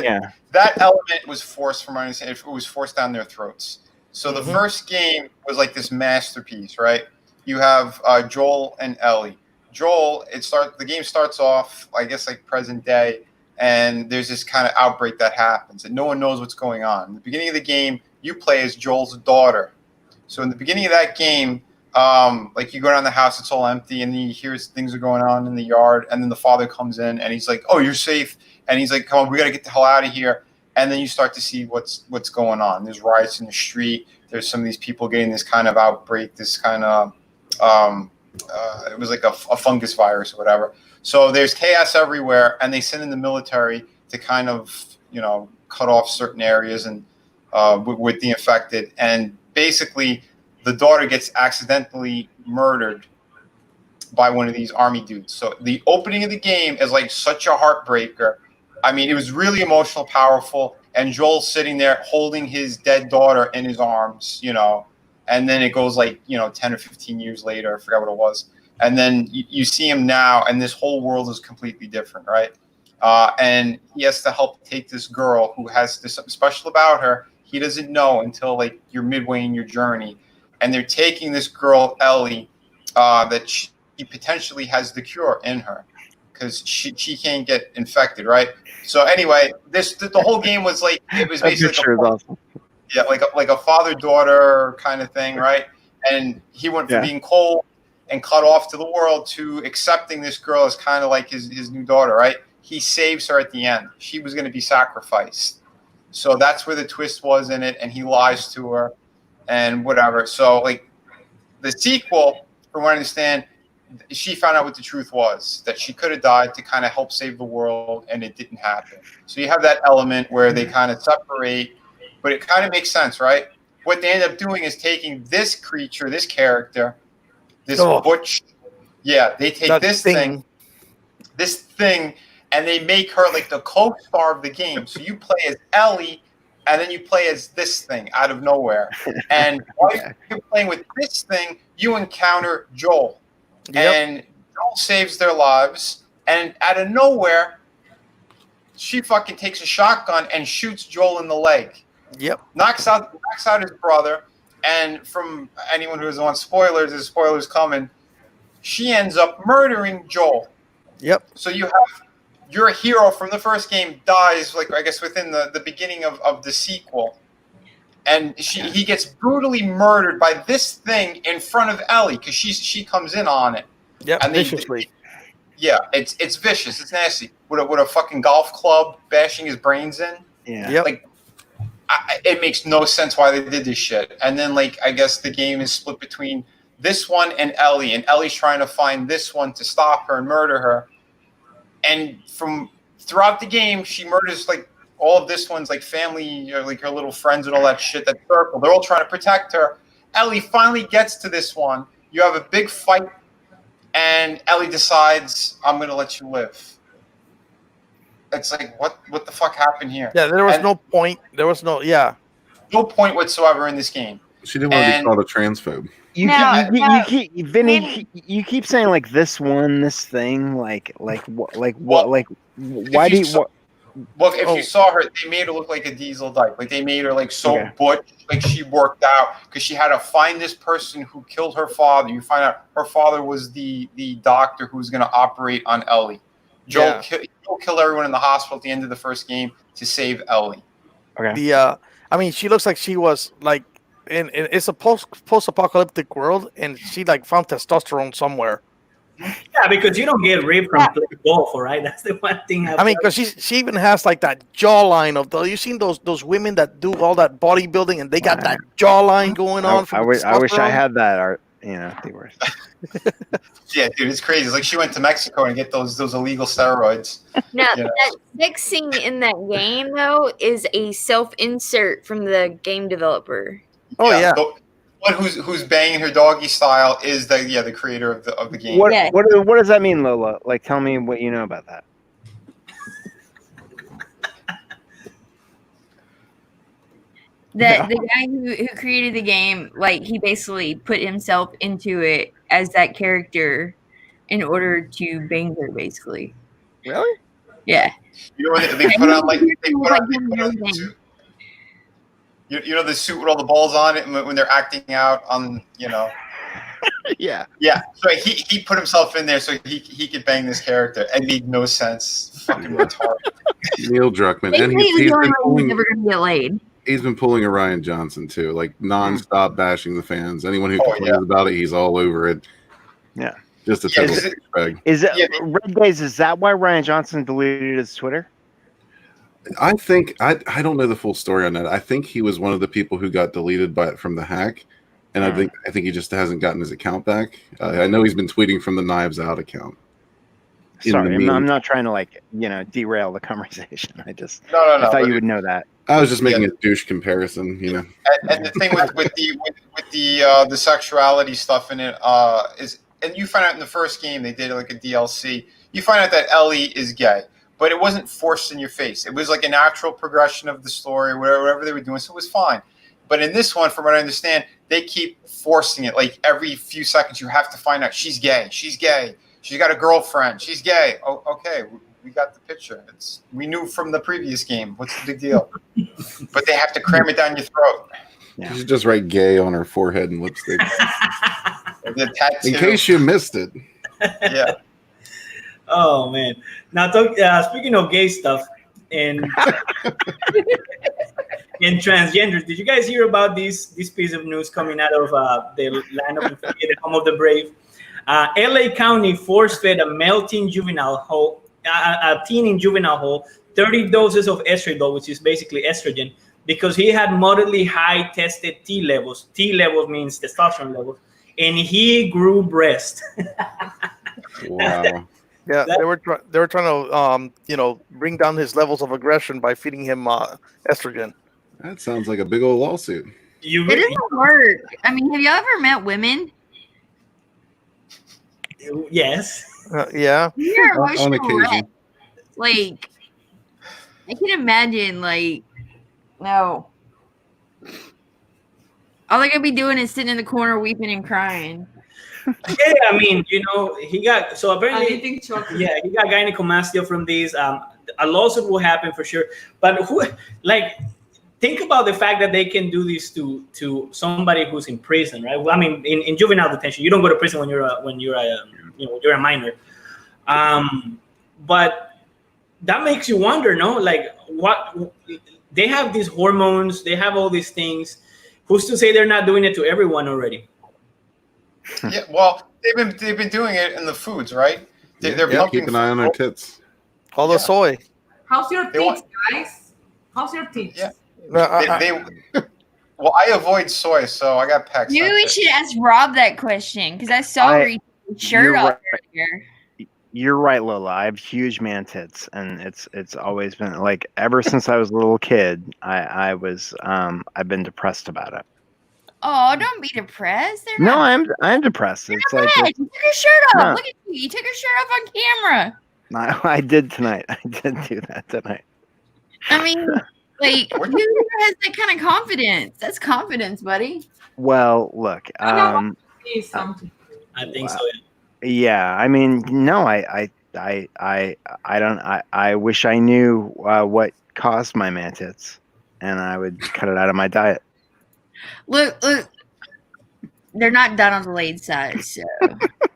that element was forced, from my understanding. It was forced down their throats. So the first game was like this masterpiece, right? You have Joel and Ellie. Joel, the game starts off, I guess, like present day, and there's this kind of outbreak that happens, and no one knows what's going on. In the beginning of the game, you play as Joel's daughter. So in the beginning of that game, like you go down the house, it's all empty, and then you hear things are going on in the yard, and then the father comes in and he's like, "Oh, you're safe," and he's like, "Come on, we got to get the hell out of here." And then you start to see what's going on. There's riots in the street. There's some of these people getting this kind of outbreak, this kind of it was like a fungus virus or whatever. So there's chaos everywhere, and they send in the military to kind of, you know, cut off certain areas and with the infected. And basically, the daughter gets accidentally murdered by one of these army dudes. So the opening of the game is like such a heartbreaker. I mean, it was really emotional, powerful, and Joel's sitting there holding his dead daughter in his arms, you know, and then it goes like, you know, 10 or 15 years later, I forgot what it was. And then you see him now, and this whole world is completely different, right? And he has to help take this girl who has this something special about her. He doesn't know until like you're midway in your journey. And they're taking this girl, Ellie, that she potentially has the cure in her because she can't get infected, right? So anyway, the whole game was like, it was basically like a father-daughter kind of thing, right? And he went from being cold and cut off to the world to accepting this girl as kind of like his new daughter, right? He saves her at the end. She was going to be sacrificed. So that's where the twist was in it, and he lies to her and whatever. So like the sequel, from what I understand, she found out what the truth was, that she could have died to kind of help save the world, and it didn't happen. So you have that element where they kind of separate, but it kind of makes sense, right? What they end up doing is taking this creature, this character, this butch, they take this thing, and they make her like the co-star of the game. So you play as Ellie, and then you play as this thing out of nowhere. And while you're playing with this thing, you encounter Joel. Yep. And Joel saves their lives. And out of nowhere, she fucking takes a shotgun and shoots Joel in the leg.
Yep.
Knocks out his brother. And from anyone who doesn't want spoilers, there's spoilers coming. She ends up murdering Joel.
Yep.
So you have your hero from the first game dies, like I guess within the beginning of the sequel, and he gets brutally murdered by this thing in front of Ellie because she comes in on it.
Yeah,
and
viciously.
It's vicious. It's nasty. With a fucking golf club bashing his brains in.
Yeah.
Yep.
Like it makes no sense why they did this shit. And then like I guess the game is split between this one and Ellie, and Ellie's trying to find this one to stop her and murder her. And from throughout the game, she murders like all of this one's like family, like her little friends and all that shit. That circle, they're all trying to protect her. Ellie finally gets to this one. You have a big fight, and Ellie decides, "I'm going to let you live." It's like, what the fuck happened here?
Yeah, there was no point. There was no
point whatsoever in this game.
She didn't want to be called a transphobe.
Vinny, you keep saying like this one, this thing, why do you?
Look, if you saw her, they made her look like a diesel dyke. Like they made her like so butch, like she worked out because she had to find this person who killed her father. You find out her father was the doctor who was going to operate on Ellie. Joel killed everyone in the hospital at the end of the first game to save Ellie.
Okay. I mean, she looks like she was like. And it's a post-apocalyptic world, and she like found testosterone somewhere.
Yeah, because you don't get raped from playing golf, all right? That's the one thing.
I mean, because she even has like that jawline of the. You seen those women that do all that bodybuilding, and they got that jawline going on.
I wish I had that art. You know, they were.
Yeah, dude, it's crazy. It's like she went to Mexico and get those illegal steroids.
Now, that next scene in that game though is a self-insert from the game developer.
Oh yeah.
The one who's banging her doggy style is the creator of the game.
What does that mean, Lola? Like, tell me what you know about that.
The guy who created the game, like he basically put himself into it as that character in order to bang her, basically.
Really?
Yeah.
You know they put on like the suit. You know the suit with all the balls on it when they're acting out on, you know.
Yeah.
Yeah. So he put himself in there so he could bang this character. It made no sense. Fucking retarded.
Neil Druckmann, and
he's never gonna get laid.
He's been pulling a Ryan Johnson too, like nonstop bashing the fans. Anyone who complains about it, he's all over it.
Yeah,
just a total douchebag.
Is it Red Days? Is that why Ryan Johnson deleted his Twitter?
I think I don't know the full story on that. I think he was one of the people who got deleted from the hack, and I think he just hasn't gotten his account back. I know he's been tweeting from the Knives Out account.
Sorry, I'm not trying to derail the conversation. I thought you would know that.
I was just making a douche comparison,
And the thing with the sexuality stuff in it is, and you find out in the first game they did like a DLC. You find out that Ellie is gay, but it wasn't forced in your face. It was like a natural progression of the story, whatever they were doing, so it was fine. But in this one, from what I understand, they keep forcing it. Like every few seconds, you have to find out she's gay. She's gay. She's got a girlfriend. She's gay. Oh, okay. We got the picture. We knew from the previous game. What's the big deal? But they have to cram it down your throat.
You should just write gay on her forehead and lipstick.
The tattoo.
In case you missed it.
Yeah.
Oh, man. Now, speaking of gay stuff and transgenders, did you guys hear about this piece of news coming out of the land of the home of the brave? LA County force-fed a teen in juvenile hall 30 doses of estradiol, which is basically estrogen, because he had moderately high tested T levels. T levels means testosterone levels, and he grew breast.
Wow.
Yeah, they were trying to bring down his levels of aggression by feeding him estrogen.
That sounds like a big old lawsuit.
It doesn't work. I mean, have y'all ever met women?
Yes.
Yeah.
You're
on occasion.
Like, I can imagine. Like, no. All I could be doing is sitting in the corner, weeping and crying.
Yeah, I mean, he got apparently. He got gynecomastia from these. A lawsuit will happen for sure. But think about the fact that they can do this to somebody who's in prison, right? Well, I mean, in juvenile detention, you don't go to prison when you're a minor. But that makes you wonder, no? Like, what they have these hormones, they have all these things. Who's to say they're not doing it to everyone already?
Yeah, well, they've been doing it in the foods, right? They're pumping.
Keep an eye on their tits.
All the soy.
How's your teeth, guys? How's your teeth?
Yeah. Well, I avoid soy, so I got pecs.
Maybe we should ask Rob that question, because I saw his shirt off earlier.
You're right, Lola. I have huge man tits, and it's always been like ever since I was a little kid. I've been depressed about it.
Oh, don't be depressed.
No, I'm depressed. It's like
you took your shirt off. No. Look at you. You took your shirt off on camera.
I did tonight. I did do that tonight.
I mean, like, who has that kind of confidence? That's confidence, buddy.
Well, look.
I think so.
Yeah. I mean, no. I don't. I wish I knew what caused my man tits, and I would cut it out of my diet.
Look, they're not done on the late side, so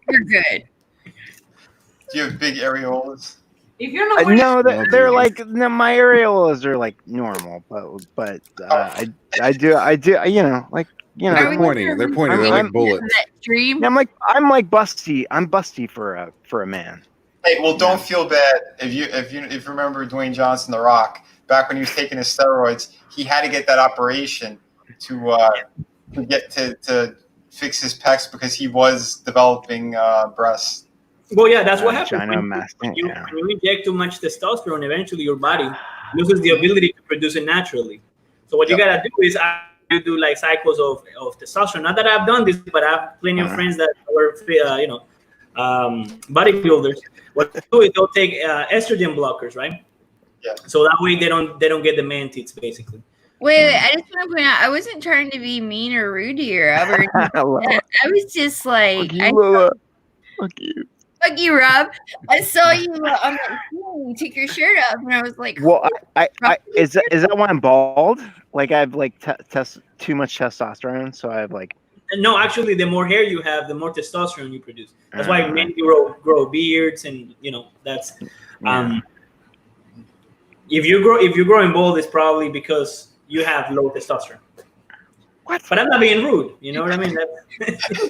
you're good.
Do you have big areolas?
If you're not
no, they're like my areolas are like normal, but I do
they're pointing. They're like bullets.
I'm like busty. I'm busty for a man.
Hey, well, don't feel bad if you remember Dwayne Johnson, The Rock, back when he was taking his steroids, he had to get that operation to get to fix his pecs because he was developing breasts.
Well, yeah, that's what happens. When you inject too much testosterone, eventually your body loses the ability to produce it naturally. So what you gotta do is you do like cycles of testosterone. Not that I've done this, but I have plenty of friends that were bodybuilders. What they do is they'll take estrogen blockers, right? Yeah. So that way they don't get the man tits, basically.
Wait, I just want to point out, I wasn't trying to be mean or rude here. I was just like,
Fuck you.
Fuck you, Rob. I saw you on that screen. You took your shirt off, and I was like,
well, I is that why I'm bald? Like I have like too much testosterone, so I have like.
No, actually, the more hair you have, the more testosterone you produce. That's why men grow beards, and that's. If you're growing bald, it's probably because you have low testosterone.
What?
But I'm not being rude. You know what I mean?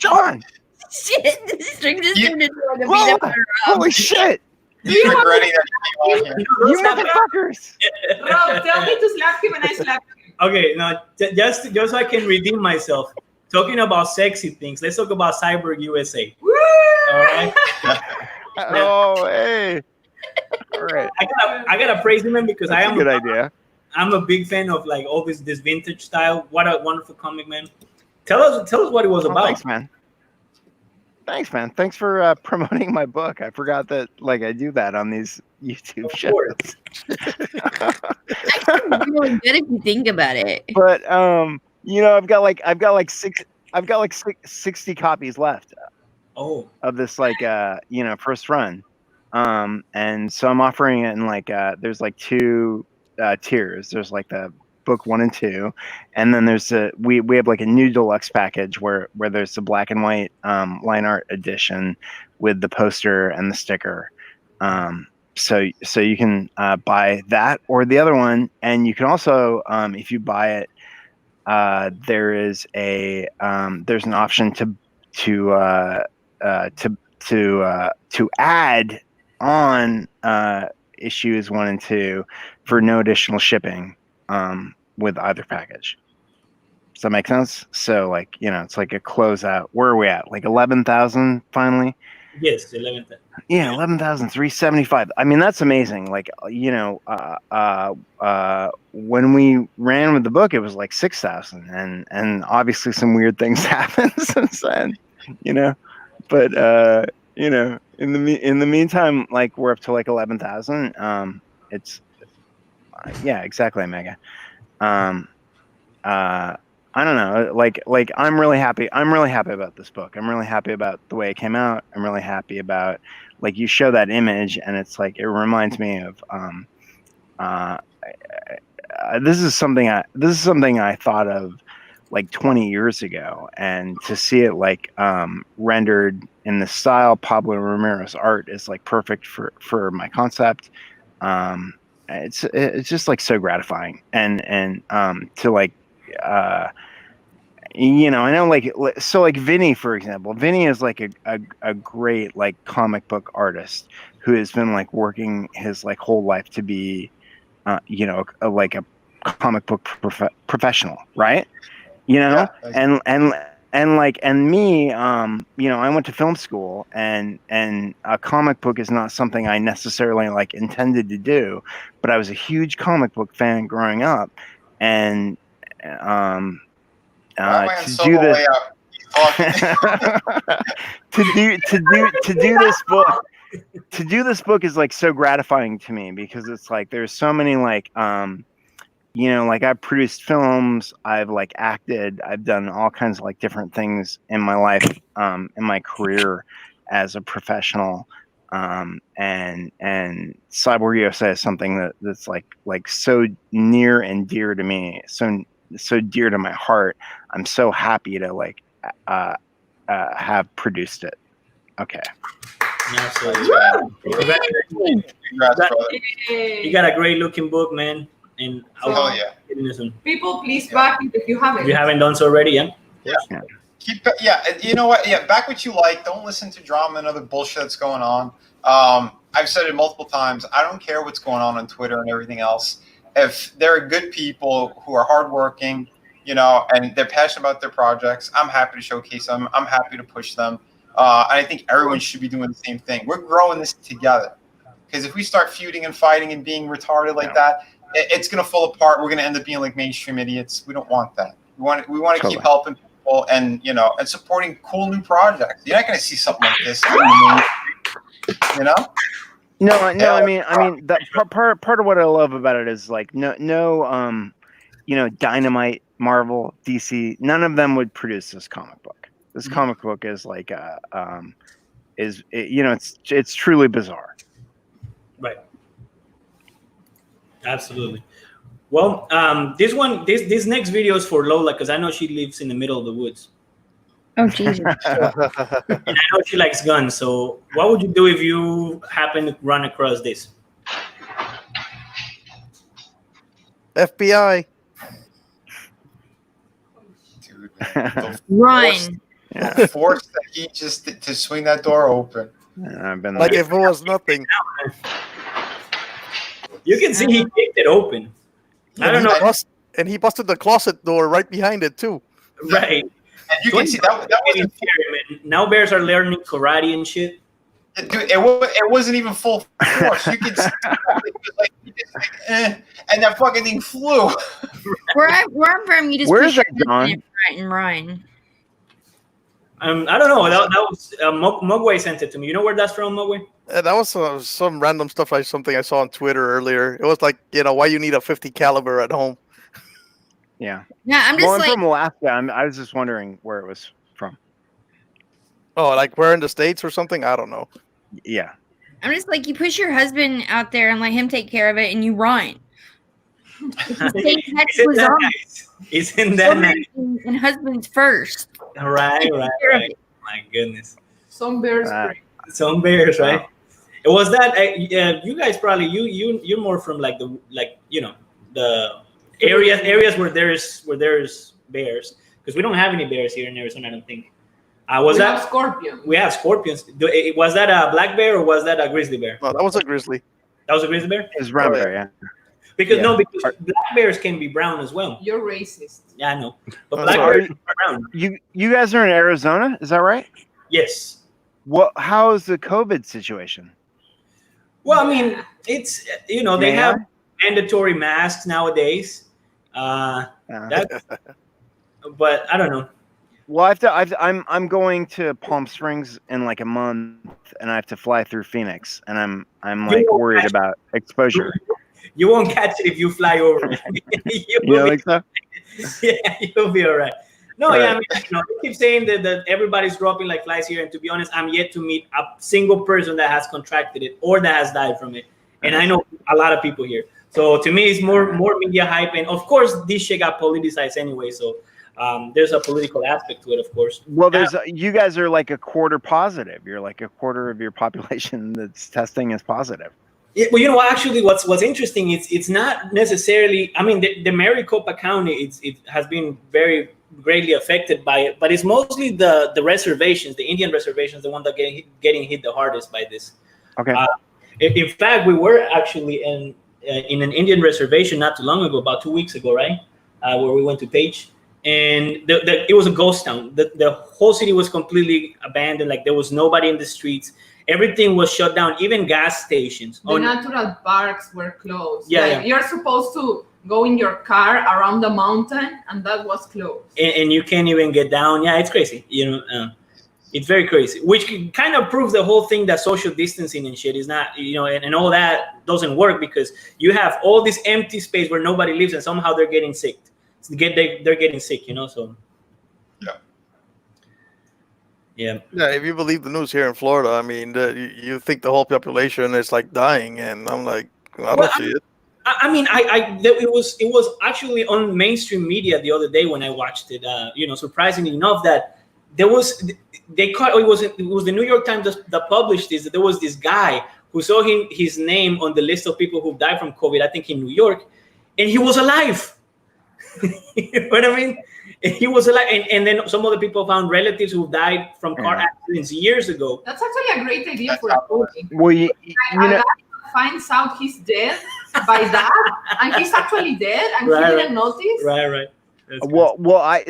John.
Shit, this drink just turned into like a
Whoa,
peanut butter.
holy shit!
He's regretting that he came on here.
You motherfuckers!
Rob, tell me to slap him and I slap him.
Okay, now just so I can redeem myself. Talking about sexy things, let's talk about Cyborg USA.
Woo!
All right.
Oh, hey. All right.
I gotta praise him, man, because
That's a good idea.
I'm a big fan of like all this vintage style. What a wonderful comic, man. Tell us what it was about.
Thanks, man. Thanks, man. Thanks for promoting my book. I forgot that like I do that on these YouTube
Of
shows.
course.
It's really good if you think about it.
But you know, I've got like 60 copies left
Oh,
of this like you know, first run. And so I'm offering it in like there's like two tiers. There's like the book 1 and 2, and then there's we have like a new deluxe package where there's the black and white line art edition with the poster and the sticker. So you can buy that or the other one, and you can also if you buy it, there's an option to add on issues 1 and 2 for no additional shipping with either package. Does that make sense? So like, you know, it's like a closeout. Where are we at? Like 11,000 finally?
yes, 11th.
Yeah, 11,375. I mean, that's amazing. Like, you know, when we ran with the book, it was like 6,000, and obviously some weird things happened since then, you know. But you know, in the meantime, like we're up to like 11,000. It's yeah, exactly, Mega. I don't know. Like I'm really happy. I'm really happy about this book. I'm really happy about the way it came out. I'm really happy about like you show that image, and it's like it reminds me of this is something I thought of like 20 years ago, and to see it like rendered in the style Pablo Ramirez art is like perfect for my concept. It's just like so gratifying, and to like you know, I know like so like Vinny, for example. Vinny is like a great like comic book artist who has been like working his like whole life to be you know, like a comic book professional, right? You know,
Yeah,
and me, you know, I went to film school, and a comic book is not something I necessarily like intended to do, but I was a huge comic book fan growing up, and to do this to do this book. To do this book is like so gratifying to me because it's like there's so many like you know, like I've produced films, I've like acted, I've done all kinds of like different things in my life, in my career as a professional, and Cyborg USA is something that's like so near and dear to me, so dear to my heart. I'm so happy to like have produced it. Okay.
Absolutely.
Congrats, brother.
You got a great looking book, man. And
Hell yeah.
People, please back it if you haven't.
If you haven't done so already, yeah.
Yeah, you know what? Yeah, back what you like. Don't listen to drama and other bullshit that's going on. I've said it multiple times. I don't care what's going on Twitter and everything else. If there are good people who are hardworking, you know, and they're passionate about their projects, I'm happy to showcase them. I'm happy to push them. And I think everyone should be doing the same thing. We're growing this together. Because if we start feuding and fighting and being retarded like that, it's going to fall apart. We're going to end up being like mainstream idiots. We don't want that. We want to
Totally.
keep helping people and, you know, and supporting cool new projects. You're not going to see something like this, you know?
No. I mean, that part of what I love about it is like no, you know, Dynamite, Marvel, DC, none of them would produce this comic book. This comic book is like, you know, it's truly bizarre.
Right. Absolutely. Well, this next video is for Lola because I know she lives in the middle of the woods.
Oh Jesus!
And I know she likes guns. So, what would you do if you happen to run across this?
FBI.
dude, man.
Run.
The force that he just did to swing that door open.
I've been
Like
there.
if it was nothing.
You can see he kicked it open. I don't know.
And he busted the closet door right behind it too.
Right.
And you can see that wasn't
scary, man. Now bears are learning karate and shit.
dude, it wasn't even full force. You could see like, and that fucking thing flew.
Where I'm from, you just
Where
push
is that,
your
John?
in front and run.
I don't know. That was Mogwai sent it to me. You know where that's from, Mogwai?
That was some random stuff. Something I saw on Twitter earlier. It was like, why you need a 50 caliber at home.
Yeah.
Yeah, I'm just
I'm
like,
from Alaska. I was just wondering where it was from.
Oh, like we're in the States or something? I don't know.
Yeah.
I'm just like, you push your husband out there and let him take care of it, and you run. It's the same text
Isn't
was
that
on.
nice? Isn't that nice?
And husbands first.
Right. My goodness.
Some bears pray.
Some bears, right? It was that. You guys probably you're more from like the areas where there's bears, because we don't have any bears here in Arizona. I don't think.
We have scorpions.
We have scorpions. Was that a black bear or was that a grizzly bear?
No, that was a grizzly.
That was a grizzly bear.
It was brown bear, yeah.
Because black bears can be brown as well.
You're racist.
Yeah, I know. But black bears are brown.
You guys are in Arizona, is that right?
Yes.
How is the COVID situation?
Well, I mean, it's they have mandatory masks nowadays. But I don't know.
Well, I'm going to Palm Springs in like a month, and I have to fly through Phoenix, and I'm like worried about exposure.
You won't catch it if you fly over.
You don't think so?
Yeah, you'll be all right. No,
Right.
yeah, I mean, they keep saying that everybody's dropping like flies here, and to be honest, I'm yet to meet a single person that has contracted it or that has died from it, and I know a lot of people here. So to me, it's more media hype, and of course, this shit got politicized anyway. So there's a political aspect to it, of course.
Well, you guys are like a quarter positive. You're like a quarter of your population that's testing is positive.
Yeah, well, actually, what's interesting is it's not necessarily. I mean, the Maricopa County it has been very greatly affected by it, but it's mostly the reservations, the Indian reservations, the one that getting hit the hardest by this.
Okay.
In fact, we were actually in an Indian reservation not too long ago, about 2 weeks ago, right? Where we went to Page, and it was a ghost town. The whole city was completely abandoned. Like there was nobody in the streets. Everything was shut down, even gas stations.
The natural parks were closed.
Yeah.
You're supposed to go in your car around the mountain, and that was closed.
And you can't even get down. Yeah, it's crazy. It's very crazy, which kind of proves the whole thing that social distancing and shit is not, and all that doesn't work, because you have all this empty space where nobody lives, and somehow they're getting sick. They're getting sick, so. Yeah.
Yeah, if you believe the news here in Florida, I mean, you think the whole population is like dying, and I'm like, I don't see it.
I mean, it was actually on mainstream media the other day when I watched it. Surprisingly enough, that it was the New York Times that published this. That there was this guy who saw his name on the list of people who died from COVID, I think in New York, and he was alive. You know what I mean? He was alive, and then some other people found relatives who died from car accidents years ago.
That's actually a great idea for a movie.
Well,
a guy finds out he's dead by that, and he's actually dead, and he didn't notice.
Right.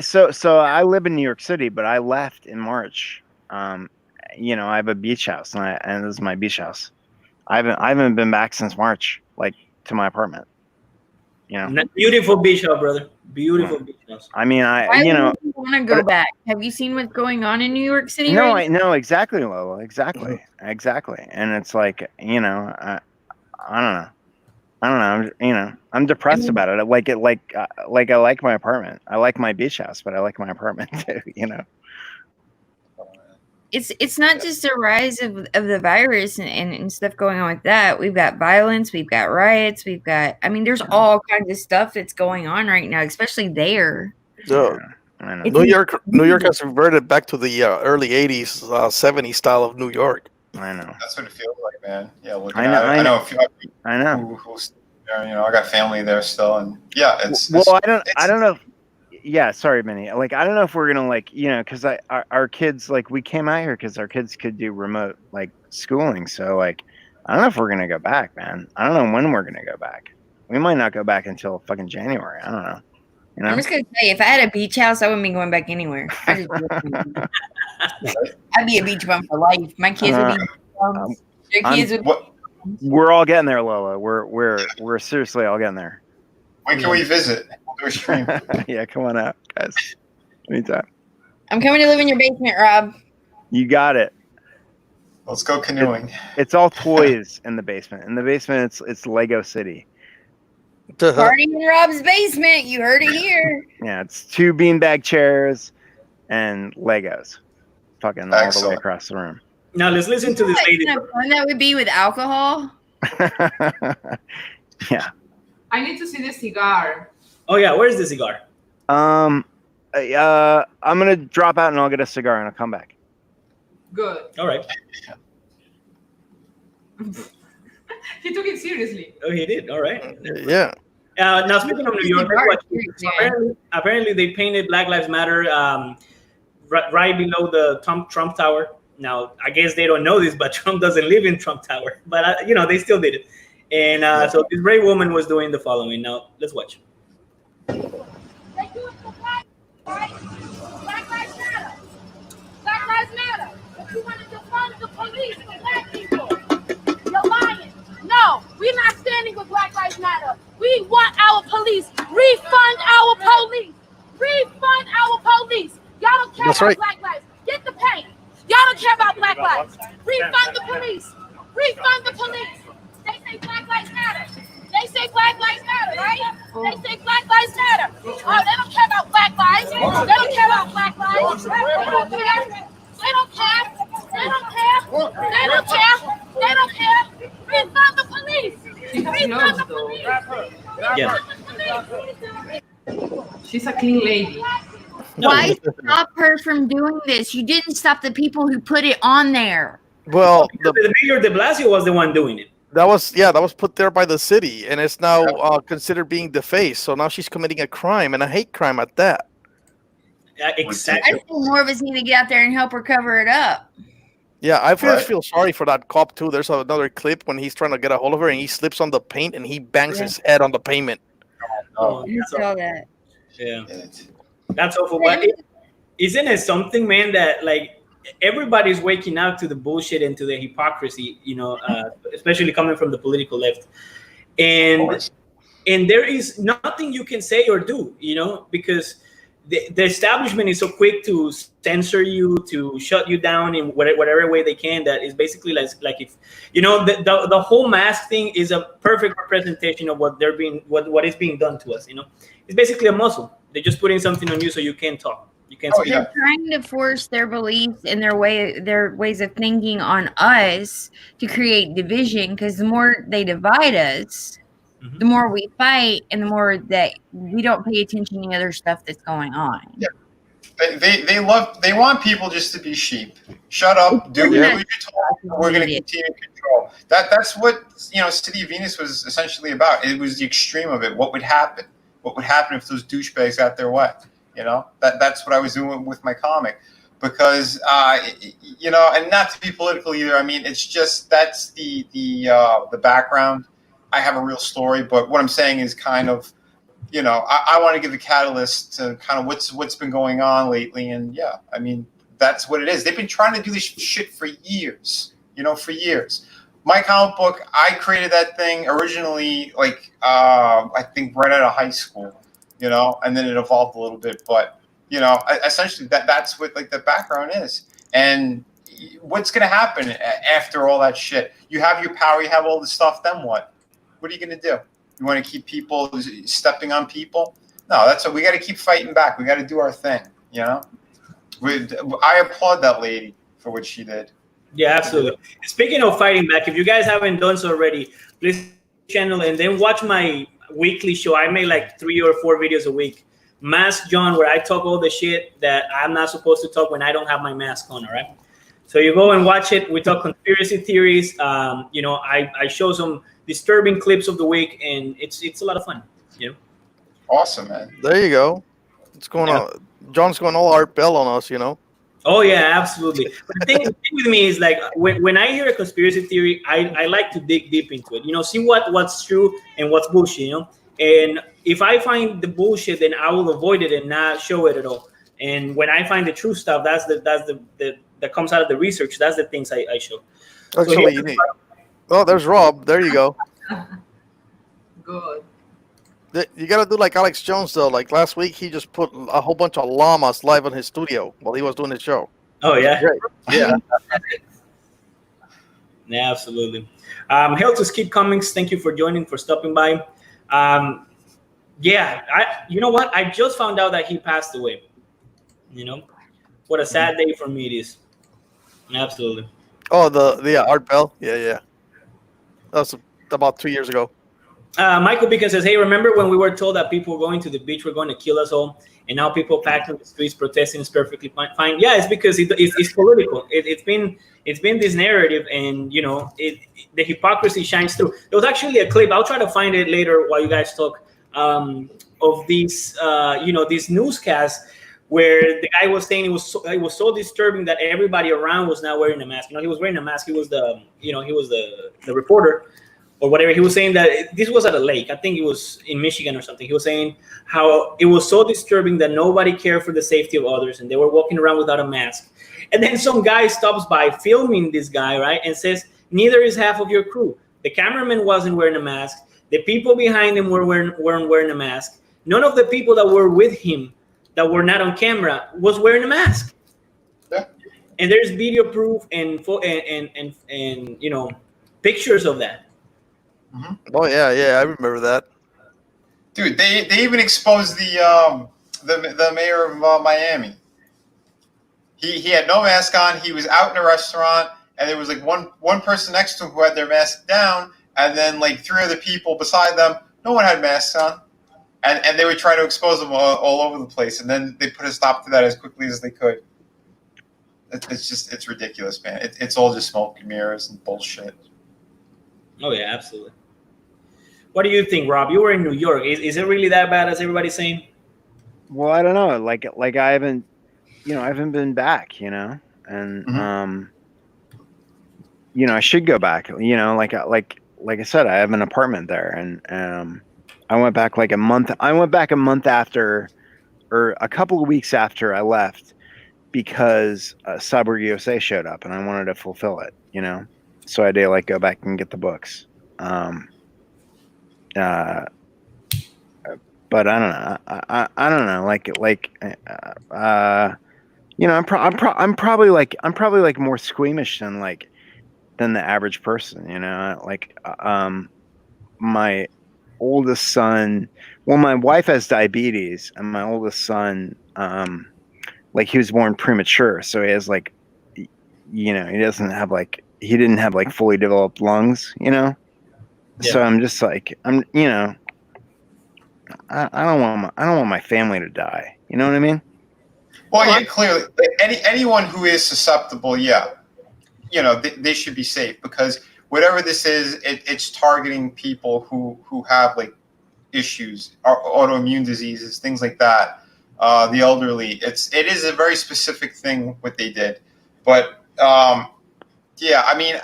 So I live in New York City, but I left in March. I have a beach house, and this is my beach house. I haven't been back since March, like to my apartment.
Beautiful beach house, brother. Beautiful beach house.
I mean,
Why would you want to go back? Have you seen what's going on in New York City?
No,
right now?
I know exactly, Lola. Exactly. And it's like, I don't know. I'm depressed about it. I like it. I like my apartment. I like my beach house, but I like my apartment too.
It's not just a rise of the virus and stuff going on with that. We've got violence, we've got riots, there's all kinds of stuff that's going on right now, especially there.
Yeah.
I know.
New York has reverted back to the early 80s, 70s style of New York.
I know.
That's what it feels like, man. Yeah,
I know
a few people
I know.
who's there. I got family there still, and yeah, it's
well. I don't know. yeah, sorry, Minnie. Like, I don't know if we're gonna like, because our kids, like, we came out here because our kids could do remote like schooling. So like, I don't know if we're gonna go back, man. I don't know when we're gonna go back. We might not go back until fucking January. I don't know.
I'm just gonna tell you, if I had a beach house, I wouldn't be going back anywhere. I'd be a beach bum for life. My kids would be beach bums. Your kids would.
We're all getting there, Lola. We're seriously all getting there.
When can we visit? We'll do a stream.
Yeah, come on out, guys. Anytime.
I'm coming to live in your basement, Rob.
You got it.
Let's go canoeing.
It's all toys in the basement. In the basement, it's Lego City.
Party in Rob's basement. You heard it here.
Yeah, it's 2 beanbag chairs and Legos. Fucking all the way across the room.
Now let's listen to this lady.
How fun that would be with alcohol.
Yeah.
I need to see the cigar.
Oh yeah, where's the cigar?
I'm gonna drop out and I'll get a cigar and I'll come back.
Good.
All right.
He took it seriously.
Oh, he did. All right.
Yeah.
Now speaking of New York, apparently they painted Black Lives Matter right below the Trump Tower. Now I guess they don't know this, but Trump doesn't live in Trump Tower. But they still did it. And so this brave woman was doing the following. Now let's watch.
They do it for black, right? Black Lives Matter. Black Lives Matter. If you want to defund the police for black people, you're lying. No, we're not standing with Black Lives Matter. We want our police. Refund our police. Refund our police. Y'all don't care about Black lives. Get the paint. Y'all don't care about Black lives. Refund the police. Refund the police. They say Black Lives Matter. They say Black Lives Matter, right? They say Black Lives Matter. Oh, they don't care about Black lives. They don't care about Black lives. They don't care. They don't care. They don't care. They don't care. They don't care. Refund the police. Refund the police.
Yeah.
She's a clean lady.
Why stop her from doing this? You didn't stop the people who put it on there.
Well,
the mayor de Blasio was the one doing it.
That was put there by the city, and it's now considered being defaced. So now she's committing a crime, and a hate crime at that.
Exactly.
I think more of us need to get out there and help her cover it up.
Yeah, I feel sorry for that cop too. There's another clip when he's trying to get a hold of her, and he slips on the paint, and he bangs his head on the pavement.
Oh,
You saw that.
Yeah, that's awful. But isn't it something, man, that like everybody's waking up to the bullshit and to the hypocrisy, especially coming from the political left, and there is nothing you can say or do, because the establishment is so quick to censor you, to shut you down in whatever way they can. That is basically like if the whole mask thing is a perfect representation of what is being done to us. It's basically a muscle. They're just putting something on you so you can't talk. You can't speak.
They're trying to force their beliefs and their ways of thinking on us to create division, because the more they divide us, the more we fight, and the more that we don't pay attention to the other stuff that's going on.
Yeah. They want people just to be sheep. Shut up, do what you're told. We're going to continue to control. That's what City of Venus was essentially about. It was the extreme of it. What would happen? What would happen if those douchebags got their way? That's what I was doing with my comic, because and not to be political either. I mean, it's just that's the background. I have a real story, but what I'm saying is kind of, I want to give the catalyst to kind of what's been going on lately, and yeah, I mean that's what it is. They've been trying to do this shit for years, for years. My comic book, I created that thing originally, like I think right out of high school, and then it evolved a little bit, but essentially that's what like the background is. And what's going to happen after all that shit? You have your power, you have all the stuff, then what? What are you going to do? You want to keep people stepping on people? No, that's what we got to keep fighting back. We got to do our thing. I applaud that lady for what she did.
Yeah, absolutely. Speaking of fighting back, if you guys haven't done so already, please channel and then watch my weekly show. I make like 3 or 4 videos a week. Mask John, where I talk all the shit that I'm not supposed to talk when I don't have my mask on. All right. So you go and watch it. We talk conspiracy theories. I show some disturbing clips of the week, and it's a lot of fun.
Awesome, man.
There you go. It's going on. John's going all Art Bell on us, you know.
Oh yeah, absolutely. But the thing with me is like when I hear a conspiracy theory, I like to dig deep into it. You know, see what's true and what's bullshit. You know, and if I find the bullshit, then I will avoid it and not show it at all. And when I find the true stuff, that's the that comes out of the research. That's the things I show.
Actually, oh, there's Rob. There you go.
Good.
You gotta do like Alex Jones though. Like last week, he just put a whole bunch of llamas live on his studio while he was doing his show.
Oh yeah,
great. Yeah.
Yeah, absolutely. Hail to Skip Cummings. Thank you for joining, for stopping by. Yeah, you know what? I just found out that he passed away. You know, what a sad day for me it is. Absolutely.
Oh, the Art Bell. Yeah. That was about 2 years ago.
Michael Beacon says, "Hey, remember when we were told that people going to the beach were going to kill us all, and now people packed on the streets protesting is perfectly fine." Yeah, it's because it's political. It's been this narrative, and you know, the hypocrisy shines through. There was actually a clip. I'll try to find it later while you guys talk. Of these, these newscasts where the guy was saying it was so disturbing that everybody around was not wearing a mask. You know, he was wearing a mask. He was the reporter. Or whatever. He was saying that this was at a lake. I think it was in Michigan or something. He was saying how it was so disturbing that nobody cared for the safety of others and they were walking around without a mask. And then some guy stops by filming this guy, right? And says, neither is half of your crew. The cameraman wasn't wearing a mask. The people behind him weren't wearing a mask. None of the people that were with him that were not on camera was wearing a mask.
Yeah.
And there's video proof and pictures of that.
Mm-hmm.
Oh yeah, I remember that.
Dude, they even exposed the mayor of Miami. He had no mask on. He was out in a restaurant, and there was like one person next to him who had their mask down, and then like 3 other people beside them. No one had masks on, and they would try to expose them all over the place. And then they put a stop to that as quickly as they could. It's ridiculous, man. It's all just smoke and mirrors and bullshit.
Oh yeah, absolutely. What do you think, Rob? You were in New York. Is it really that bad as everybody's saying?
Well, I don't know. Like I haven't been back, you know, and I should go back. You know, like I said, I have an apartment there, and I went back like a month. I went back a month after, or a couple of weeks after I left, because Cyborg USA showed up, and I wanted to fulfill it. You know, so I did like go back and get the books. But I don't know. I don't know. I'm probably like more squeamish than the average person. You know, my oldest son. Well, my wife has diabetes, and my oldest son, he was born premature, so he has he didn't have fully developed lungs. You know. Yeah. So I'm just like, I don't want my family to die. You know what I mean?
Well, yeah, clearly, anyone who is susceptible, they should be safe, because whatever this is, it's targeting people who have like issues, autoimmune diseases, things like that. The elderly. It is a very specific thing what they did, but yeah, I mean.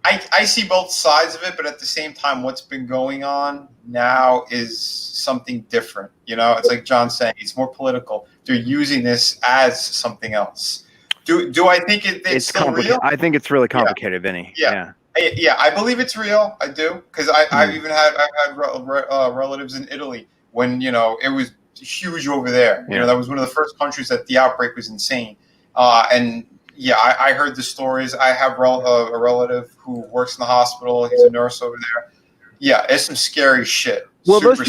I see both sides of it, but at the same time, what's been going on now is something different. You know, it's like John's saying, it's more political. They're using this as something else. Do I think it's still real?
I think it's really complicated, Vinny.
Yeah, I believe it's real. I do, because I've had relatives in Italy when it was huge over there. You know, that was one of the first countries that the outbreak was insane, and. Yeah, I heard the stories. I have a relative who works in the hospital. He's a nurse over there. Yeah, it's some scary shit.
Well, those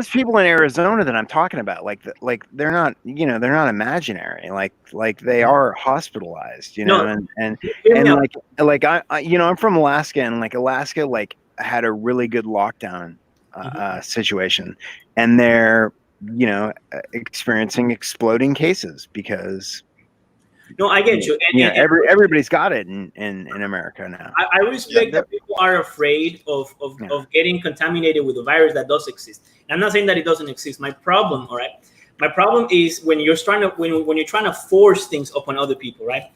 people in Arizona that I'm talking about, they're not, they're not imaginary. Like they are hospitalized, and I'm from Alaska, and Alaska had a really good lockdown situation, and they're experiencing exploding cases because.
No, I get you. And
everybody's got it in America now.
I respect that people are afraid of getting contaminated with a virus that does exist. I'm not saying that it doesn't exist. My problem, all right, My problem is when you're trying to when you're trying to force things upon other people, right?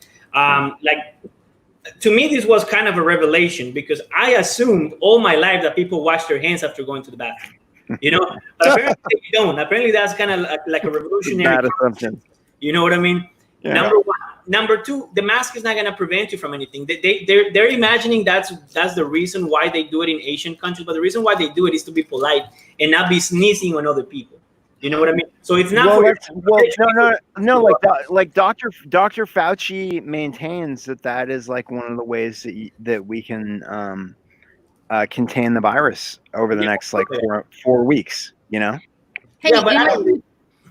Like to me, this was kind of a revelation because I assumed all my life that people wash their hands after going to the bathroom. You know, but apparently they don't. Apparently that's kind of like a revolutionary.
Bad assumption.
You know what I mean?
Yeah.
Number one. Number two, the mask is not going to prevent you from anything. They're imagining that's the reason why they do it in Asian countries, but the reason why they do it is to be polite and not be sneezing on other people. You know what I mean? So it's not
no. Like Dr. Fauci maintains that is like one of the ways that we can contain the virus over the next like 4 weeks. You know?
Hey,
Yeah, but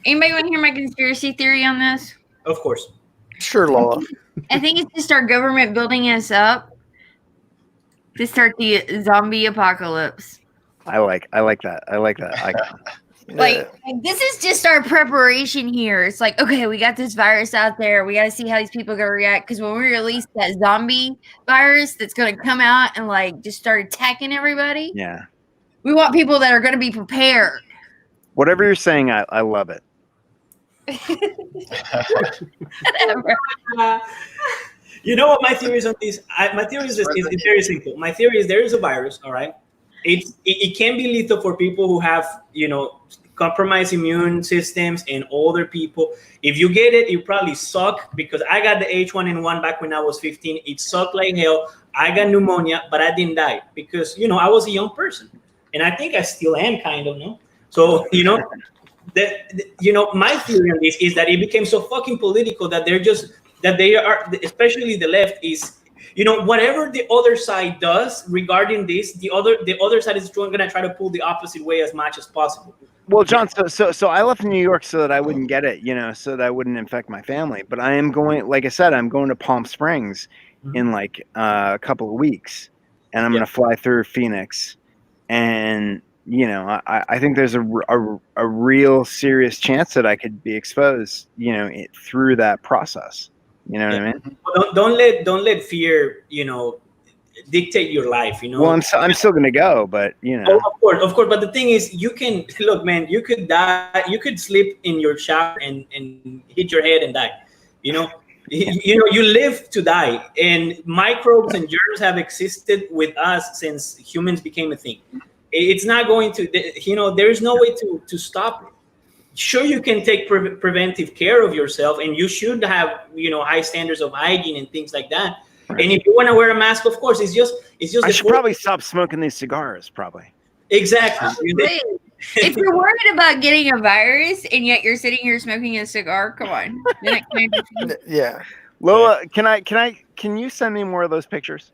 anybody want to hear my conspiracy theory on this?
Of course.
Sure, Lola.
I think it's just our government building us up to start the zombie apocalypse.
I like that.
Like this is just our preparation here. It's like, okay, we got this virus out there. We got to see how these people are gonna react because when we release that zombie virus that's gonna come out and like just start attacking everybody.
Yeah.
We want people that are gonna be prepared.
Whatever you're saying, I love it.
You know what my theory is on this? My theory is very simple. My theory is there is a virus, all right? It can be lethal for people who have, compromised immune systems and older people. If you get it, you probably suck because I got the H1N1 back when I was 15. It sucked like hell. I got pneumonia, but I didn't die because, I was a young person. And I think I still am kind of, no? So, my theory on this is that it became so fucking political that they are, especially the left, is, whatever the other side does regarding this, the other side is going to try to pull the opposite way as much as possible.
Well, John, so I left New York so that I wouldn't get it, so that I wouldn't infect my family. But I am going, like I said, I'm going to Palm Springs in like a couple of weeks, and I'm going to fly through Phoenix, and I think there's a real serious chance that I could be exposed, through that process. You know what I mean?
Well, don't let fear, dictate your life.
Well, I'm still gonna go, but
Oh, of course. But the thing is, you can look, man. You could die. You could sleep in your shower and hit your head and die. You live to die, and microbes and germs have existed with us since humans became a thing. It's not going to, there's no way to stop it. Sure, you can take preventive care of yourself, and you should have, high standards of hygiene and things like that. Right. And if you want to wear a mask, of course, it's just.
I should probably stop smoking these cigars. Probably.
Exactly.
If you're worried about getting a virus and yet you're sitting here smoking a cigar, come on.
Yeah.
Lola, can you send me more of those pictures?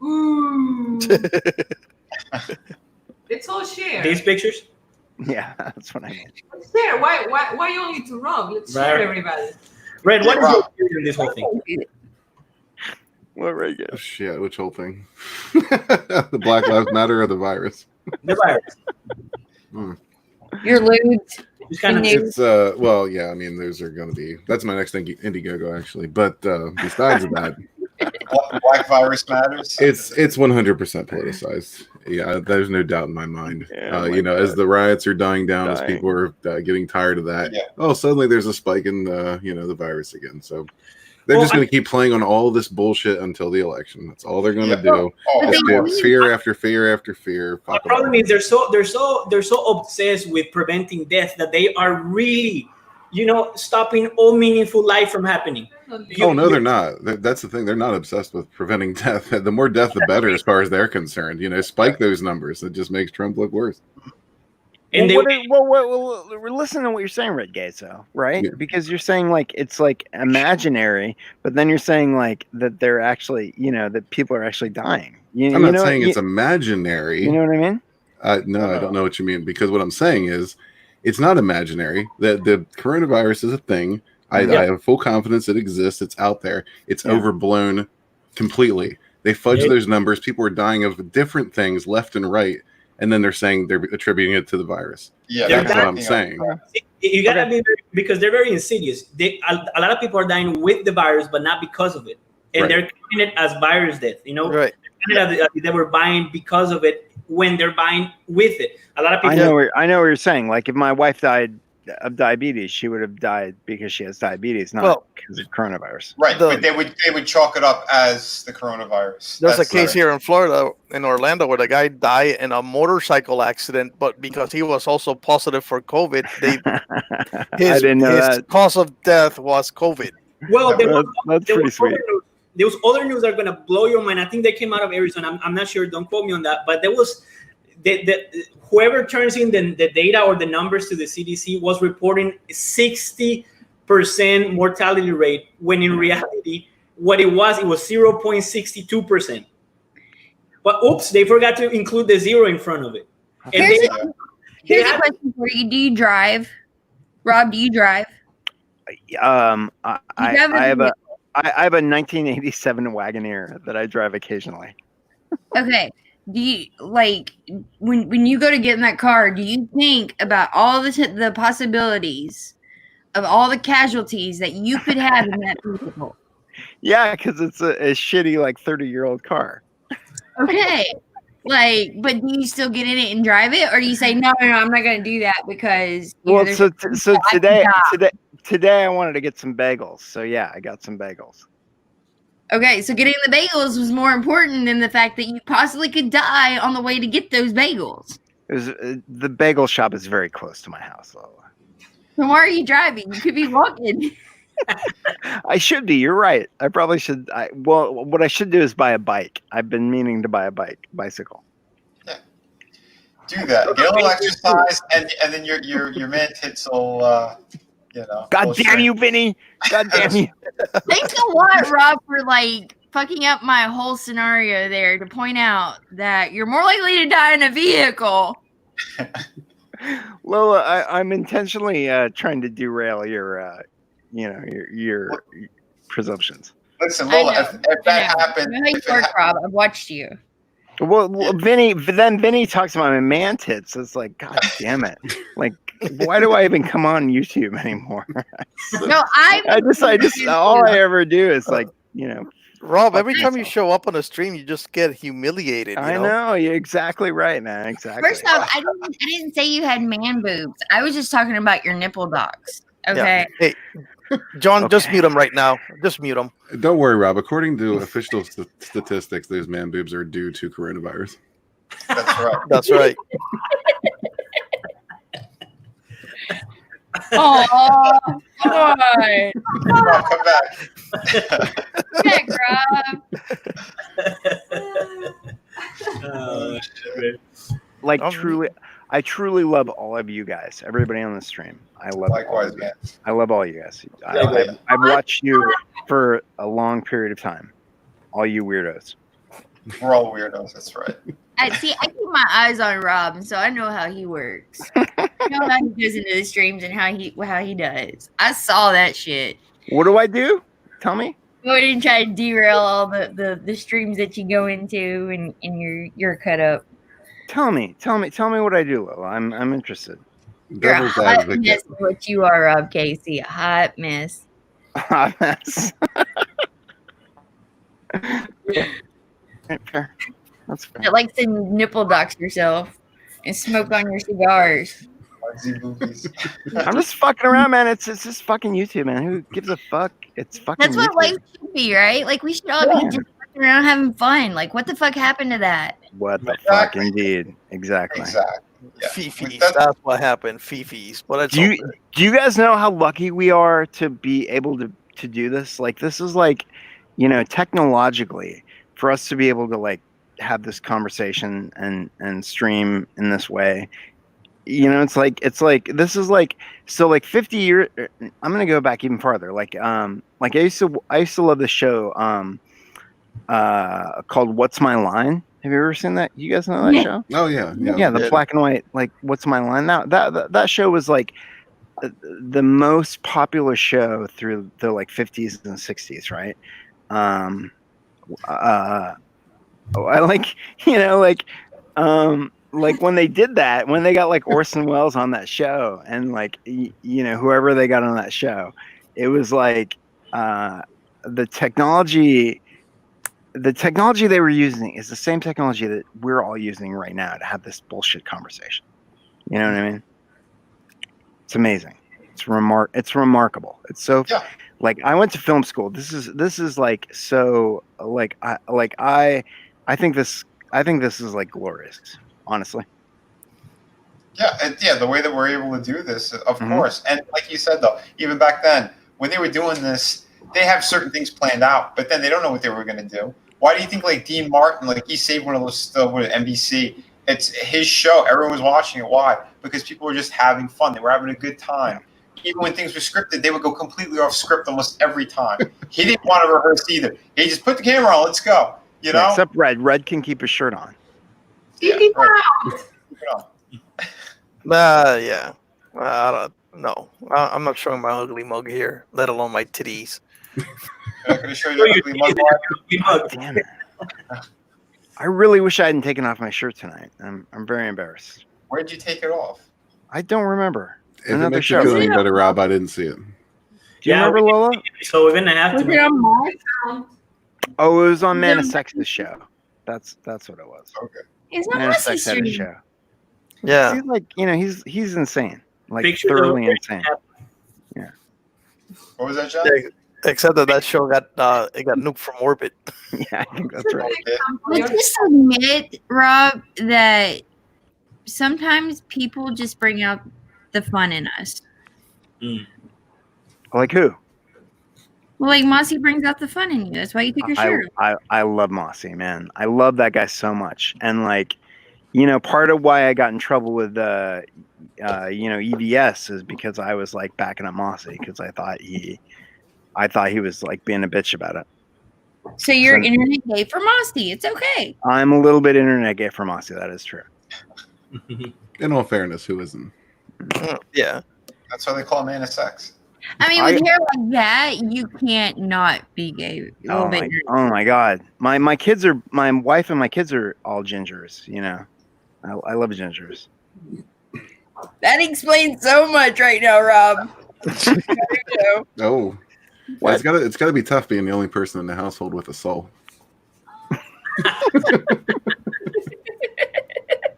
Ooh. It's all shared.
These pictures?
Yeah, that's what I mean.
Share. Why only to Rob? Let's share everybody.
Red, what is your theory in this whole thing?
What right?
Oh, shit, which whole thing? The Black Lives Matter or the virus?
The virus.
Your lewd.
It's well, yeah. I mean, those are going to be. That's my next Indiegogo, actually. But besides that,
Black virus matters.
It's 100% politicized. Yeah, there's no doubt in my mind. Yeah, as the riots are dying down, as people are getting tired of that. Yeah. Suddenly there's a spike in the virus again. So. They're just going to keep playing on all this bullshit until the election. That's all they're going to do. It's fear after fear after fear.
The problem is they're so obsessed with preventing death that they are really, stopping all meaningful life from happening.
No, they're not. That's the thing. They're not obsessed with preventing death. The more death, the better, as far as they're concerned. Spike those numbers. It just makes Trump look worse.
And
we're listening to what you're saying, Red Gaso, right? Yeah. Because you're saying like it's like imaginary, but then you're saying like that they're actually, that people are actually dying.
I'm not saying it's imaginary.
You know what I mean?
No, I don't know what you mean, because what I'm saying is it's not imaginary. The coronavirus is a thing. I have full confidence it exists. It's out there. It's overblown completely. They fudge those numbers. People are dying of different things left and right. And then they're saying they're attributing it to the virus.
Yeah,
that's what I'm saying.
You gotta be because they're very insidious. A lot of people are dying with the virus, but not because of it, and they're counting it as virus death.
Right?
They were buying because of it when they're buying with it. A lot of people.
I know what you're saying. Like if my wife died of diabetes, she would have died because she has diabetes, not because of coronavirus.
Right, but they would chalk it up as the coronavirus.
There's a case here in Florida, in Orlando, where the guy died in a motorcycle accident, but because he was also positive for COVID, his cause of death was COVID.
Well,
that's pretty sweet.
There was other news that are going to blow your mind. I think they came out of Arizona. I'm not sure. Don't quote me on that. But there was whoever turns in the data or the numbers to the CDC was reporting 60% mortality rate, when in reality, what it was 0.62%. But oops, they forgot to include the zero in front of it.
Here's a question for you. Do you drive? Rob, do you drive?
I have a 1987 Wagoneer that I drive occasionally.
Okay. Do you when you go to get in that car, do you think about all the possibilities of all the casualties that you could have in that vehicle?
Yeah, because it's a shitty 30-year-old car.
Okay. But do you still get in it and drive it, or do you say no, I'm not going to do that because
today I wanted to get some bagels, so yeah, I got some bagels.
Okay, so getting the bagels was more important than the fact that you possibly could die on the way to get those bagels.
The bagel shop is very close to my house, Lola.
So why are you driving? You could be walking.
I should be. You're right. I probably should. What I should do is buy a bike. I've been meaning to buy a bicycle.
Yeah, do that. Get a little exercise, and then your man tits will.
God damn you, Vinny! God damn you!
Thanks a lot, Rob, for fucking up my whole scenario there to point out that you're more likely to die in a vehicle.
Lola, I'm intentionally trying to derail your presumptions.
Listen, Lola, if that happened,
I know how you work, Rob. I've watched you.
Well, Vinny talks about my man tits. It's like, God damn it! Why do I even come on YouTube anymore?
No, I
just all I ever do is
Rob, every time you show up on a stream, you just get humiliated.
I know. You're exactly right, man. Exactly.
First off, I didn't say you had man boobs. I was just talking about your nipple dogs. Okay.
Yeah. Hey, John, just mute him right now. Just mute him.
Don't worry, Rob. According to official statistics, those man boobs are due to coronavirus.
That's right.
That's right.
Oh, God.
Rob, come back.
Back, Rob.
Truly, I truly love all of you guys. Everybody on the stream. I love
Likewise, man.
I love all you guys. I've watched you for a long period of time. All you weirdos.
We're all weirdos. That's right.
I keep my eyes on Rob, and so I know how he works. I know how he goes into the streams and how he does. I saw that shit.
What do I do? Tell me.
Go ahead and try to derail all the streams that you go into and you're cut up.
Tell me what I do, Lola. I'm interested.
You're a hot mess. What you are, Rob Casey, a hot mess.
Hot mess. Fair. That's fair.
It likes to nipple dox yourself and smoke on your cigars.
I'm just fucking around, man. It's just fucking YouTube, man. Who gives a fuck? It's fucking
That's what
YouTube.
life should be, right? We should all be just fucking around having fun. What the fuck happened to that?
What the fuck, indeed. Exactly.
Yeah.
Fifis. That's what happened. Fifis. But
do you guys know how lucky we are to be able to do this? This is technologically, for us to be able to have this conversation and stream in this way. It's this is 50 years. I'm gonna go back even farther. I used to love the show called What's My Line. Have you ever seen that? You guys know that show?
Oh yeah.
The black and white What's My Line. That show was the most popular show through the 50s and 60s, right? When they did that, when they got Orson Welles on that show, and whoever they got on that show, it was the technology they were using is the same technology that we're all using right now to have this bullshit conversation. You know what I mean? It's amazing. It's remarkable. It's so
Yeah.
like I went to film school. This is like so like I think this is like glorious, honestly.
Yeah, and yeah, the way that we're able to do this, of
Mhm.
course. And like you said, though, even back then, when they were doing this, they have certain things planned out, but then they don't know what they were going to do. Why do you think, like, Dean Martin, like, he saved one of those stuff with NBC? It's his show. Everyone was watching it. Why? Because people were just having fun. They were having a good time. Even when things were scripted, they would go completely off script almost every time. He didn't want to rehearse either. He just put the camera on. Let's go. You know?
Except Red. Red can keep his shirt on.
Yeah, right. Keep it on.
Yeah. I don't know. I'm not showing my ugly mug here, let alone my titties.
I'm not going to show you ugly mug.
God damn it. I really wish I hadn't taken off my shirt tonight. I'm very embarrassed.
Where'd you take it off?
I don't remember.
If it
Another
makes you
show.
feel any better, Rob, I didn't see it.
Do you remember, Lola?
So we're gonna have to.
Was it on my account?
Oh, it was on Man of Sex's show. That's what it was.
Okay.
It's not
Man of
my
Sex had a
sister.
show.
Yeah.
He's like, he's insane. Like
Picture
thoroughly
the-
insane.
What was that, John?
Yeah, except that show got it got nuked from orbit.
Yeah, I think that's right.
Let's just admit, Rob, that sometimes people just bring out the fun in us.
Like who?
Well, like Mossy brings out the fun in you. That's why you take your shirt off.
I love Mossy, man. I love that guy so much. And like, part of why I got in trouble with EVS is because I was like backing up Mossy because I thought he was like being a bitch about it.
So you're internet gay for Mossy. It's okay.
I'm a little bit internet gay for Mossy. That is true.
In all fairness, who isn't?
Yeah.
That's why they call Man of Sex.
I mean, with hair like that, you can't not be gay.
Oh my god. My wife and my kids are all gingers, I love gingers.
That explains so much right now, Rob.
Oh, yeah, it's gotta be tough being the only person in the household with a soul.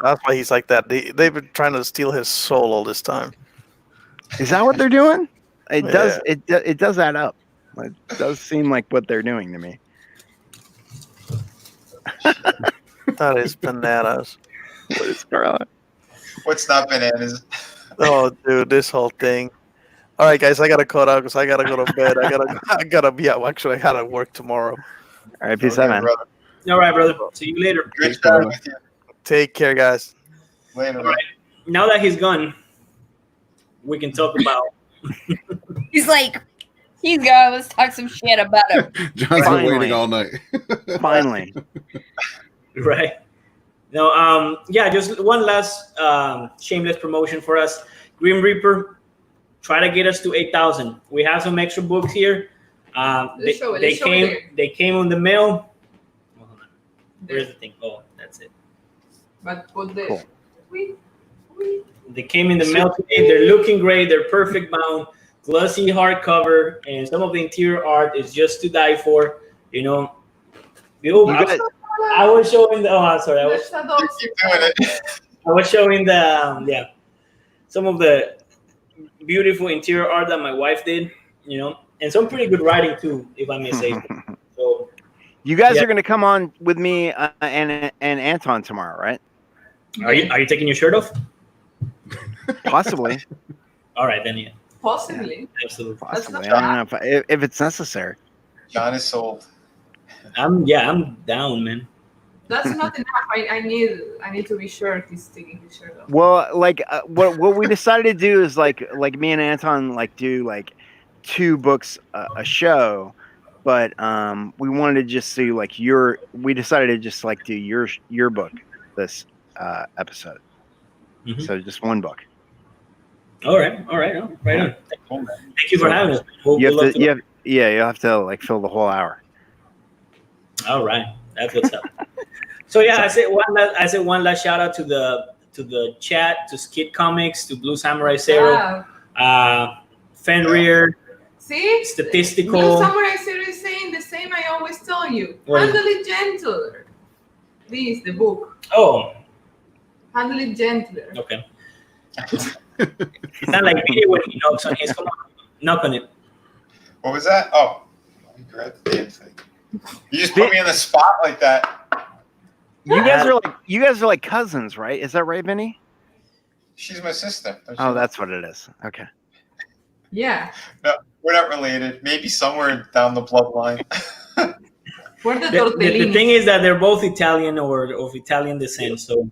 That's why he's like that. They've been trying to steal his soul all this time.
Is that what they're doing? It
Yeah.
does. It does add up. It does seem like what they're doing to me.
That is bananas.
What is going on?
What's not bananas?
Oh, dude, this whole thing. All right, guys, I gotta cut out because I gotta go to bed. I gotta be out. Actually, I gotta work tomorrow.
All right, peace out, man.
Brother.
All right, brother. See you later.
Good chatting with you.
Take care, guys.
Later.
All right. Now that he's gone, we can talk about.
He's like, he's gone. Let's talk some shit about him.
John's been
Finally.
waiting all night.
Finally.
Right. No. Yeah. Just one last shameless promotion for us. Grim Reaper. Try to get us to 8,000. We have some extra books here. They came on the mail. Oh, hold on. Where's the thing? Oh, that's it.
But put the
Cool.
They came in the mail today. They're looking great. They're perfect bound, glossy hardcover, and some of the interior art is just to die for.
You guys,
I was showing the. Oh, I'm sorry. I was
Keep doing it.
showing the some of the beautiful interior art that my wife did. And some pretty good writing too, if I may say so. So
you guys are going to come on with me and Anton tomorrow, right?
are you taking your shirt off?
Possibly.
All right, then yeah,
possibly.
absolutely.
Possibly. I don't know if it's necessary.
John is sold.
I'm down, man.
That's not enough. I need to be sure he's taking his shirt off.
Well, like what we decided to do is like me and Anton like do like 2 books a show, but we wanted to just do like we decided to just like do your book this episode.
Mhm.
So just 1 book.
All right. Oh, right on. Thank you for having us. We'll
You
love
have to, you'll have to like fill the whole hour.
All right, that's what's up. So yeah, I said one last shout out to the chat, to Skid Comics, to Blue Samurai Zero, Fenrir,
See?
Statistical.
Blue Samurai series saying the same I always tell you.
What is
Handle it gentler. This, the book.
Oh,
Handle it gentler.
okay. It's not like me when he knocks on his. Come on, knock on it.
What was that? Oh, you grabbed the damn thing. You just put me in the spot like that.
You guys are like cousins, right? Is that right, Vinny?
She's my sister.
Oh, that's what it is. Okay.
Yeah.
No, we're not related. Maybe somewhere down the bloodline.
We're the
The
tortellini.
thing is that they're both Italian or of Italian descent. So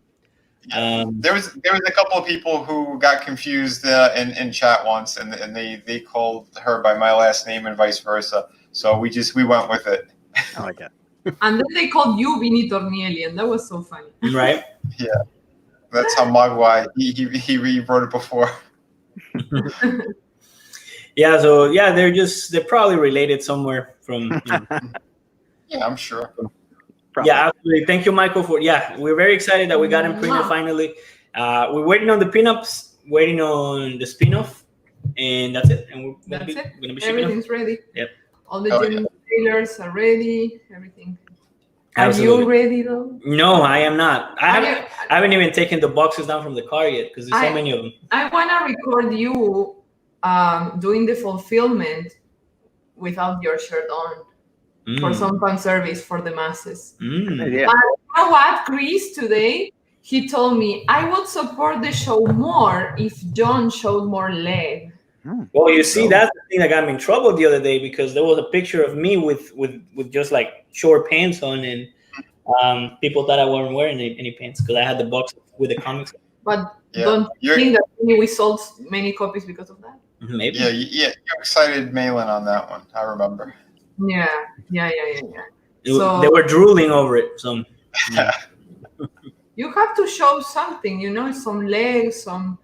there was a couple of people who got confused in chat once, and they called her by my last name and vice versa. So we went with it.
I like it.
And then they called you Vini Tornielli, and that was so funny.
right.
Yeah, that's how Mogwai he wrote it before.
Yeah. So yeah, they're probably related somewhere from.
Yeah, I'm sure.
Probably.
Yeah, absolutely. Thank you, Michael, we're very excited that we got him printed finally. We're waiting on the pinups, waiting on the spin-off, and that's it. And we're gonna be shipping
Everything's ready.
Yep.
All the trailers are ready. Everything.
Absolutely.
Are you ready though?
No, I am not. I haven't even taken the boxes down from the car yet because there's so many of them.
I wanna record you doing the fulfillment without your shirt on. For some fan service for the masses.
Yeah.
But you know what, Chris, today, he told me, I would support the show more if John showed more leg.
Well, you see, that's the thing that got me in trouble the other day because there was a picture of me with just like short pants on, and people thought I wasn't wearing any pants because I had the box with the comics.
But don't you think that we sold many copies because of that?
Maybe.
Yeah, you excited Malin on that one. I remember.
Yeah.
So, they were drooling over it. So
you have to show something, some legs, something.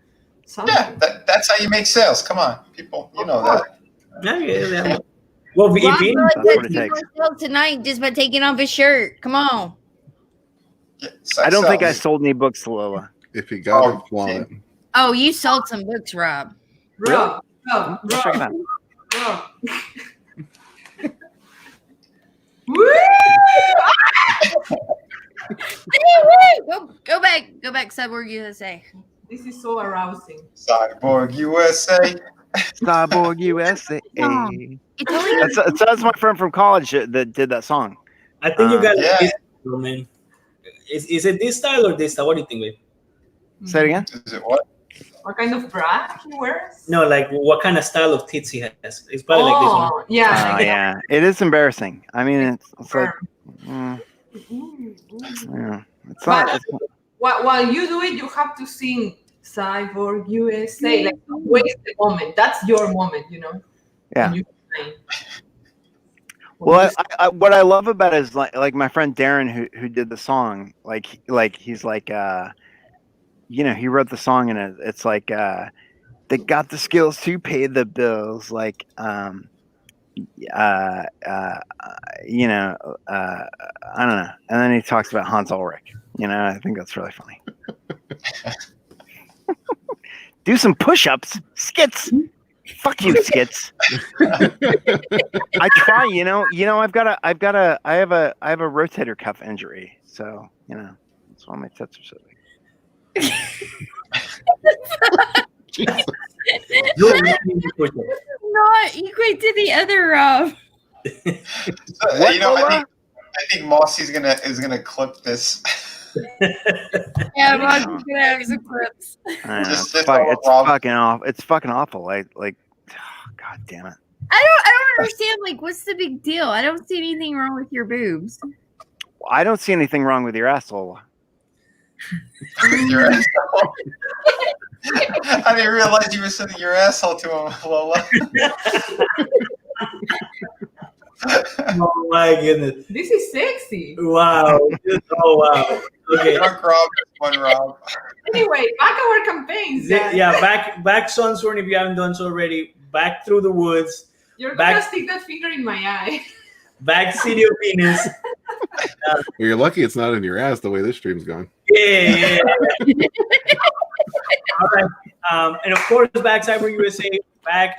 Yeah, that's how you make sales. Come on, people, you know that.
Yeah. Well,
Rob Lowe tonight just by taking off his shirt. Come on.
Yeah,
I don't think I sold any books to Lola.
If you got it, flaunt it.
Oh, you sold some books, Rob.
Rob.
Check it out.
Woo!
Go back, Cyborg USA.
This is so arousing.
Cyborg USA.
Cyborg USA.
It's
That's my friend from college that did that song.
I think you got this style, man. Is it this style or this style? What do you think, babe?
Say it again.
Is it what?
What kind of bra he wears?
No, like what kind of style of tits he has. It's probably like this one.
Yeah.
Yeah. It is embarrassing. I mean, it's like, yeah. It's not.
While you do it, you have to sing Cyborg USA. Like, waste the moment. That's your moment,
Yeah.
Well,
what I love about it is like my friend Darren who did the song. He's like he wrote the song and it's like they got the skills to pay the bills. Like I don't know. And then he talks about Hans Ulrich. I think that's really funny. Do some push-ups, skits. Fuck you, skits. I try, I have a rotator cuff injury, so that's why my tits are so big.
Not equate to the other Rob.
I think Mossy's gonna clip this.
Yeah, Mossy's gonna have some clips.
It's fucking awful. It's fucking awful. Like, God damn it.
I don't understand. Like, what's the big deal? I don't see anything wrong with your boobs.
I don't see anything wrong with your asshole.
Your asshole. I didn't realize you were sending your asshole to him, Lola.
Oh my goodness!
This is sexy.
Wow! Oh wow! Okay.
Drunk Rob, one Rob.
Anyway, back our campaigns.
Yeah, back Sunsworn if you haven't done so already. Back through the woods.
You're gonna stick that finger in my eye.
Back City of Venus.
Well, you're lucky it's not in your ass the way this stream's going.
Yeah. All right. And of course, back Cyber USA, back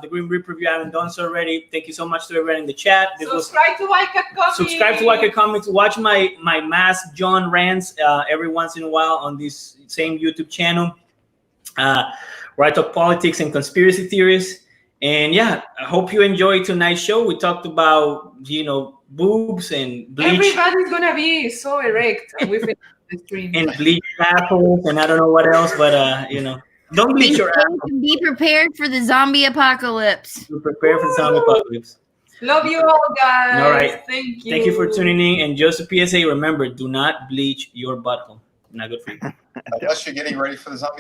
the Green Reaper if you haven't done so already. Thank you so much to everyone in the chat.
Subscribe to Waka Comics.
Subscribe to Waka Comics. Watch my Mask John rants every once in a while on this same YouTube channel. where I talk politics and conspiracy theories. And yeah, I hope you enjoyed tonight's show. We talked about, boobs and bleach.
Everybody's gonna be so erect when we finish the stream.
And bleach assholes and I don't know what else, but don't bleach your assholes.
Be prepared for the zombie apocalypse.
Be prepared for the zombie apocalypse.
Love you all, guys.
All right.
Thank you.
Thank you for tuning in. And just a PSA, remember, do not bleach your butthole. Not good for you.
Unless you're getting ready for the zombie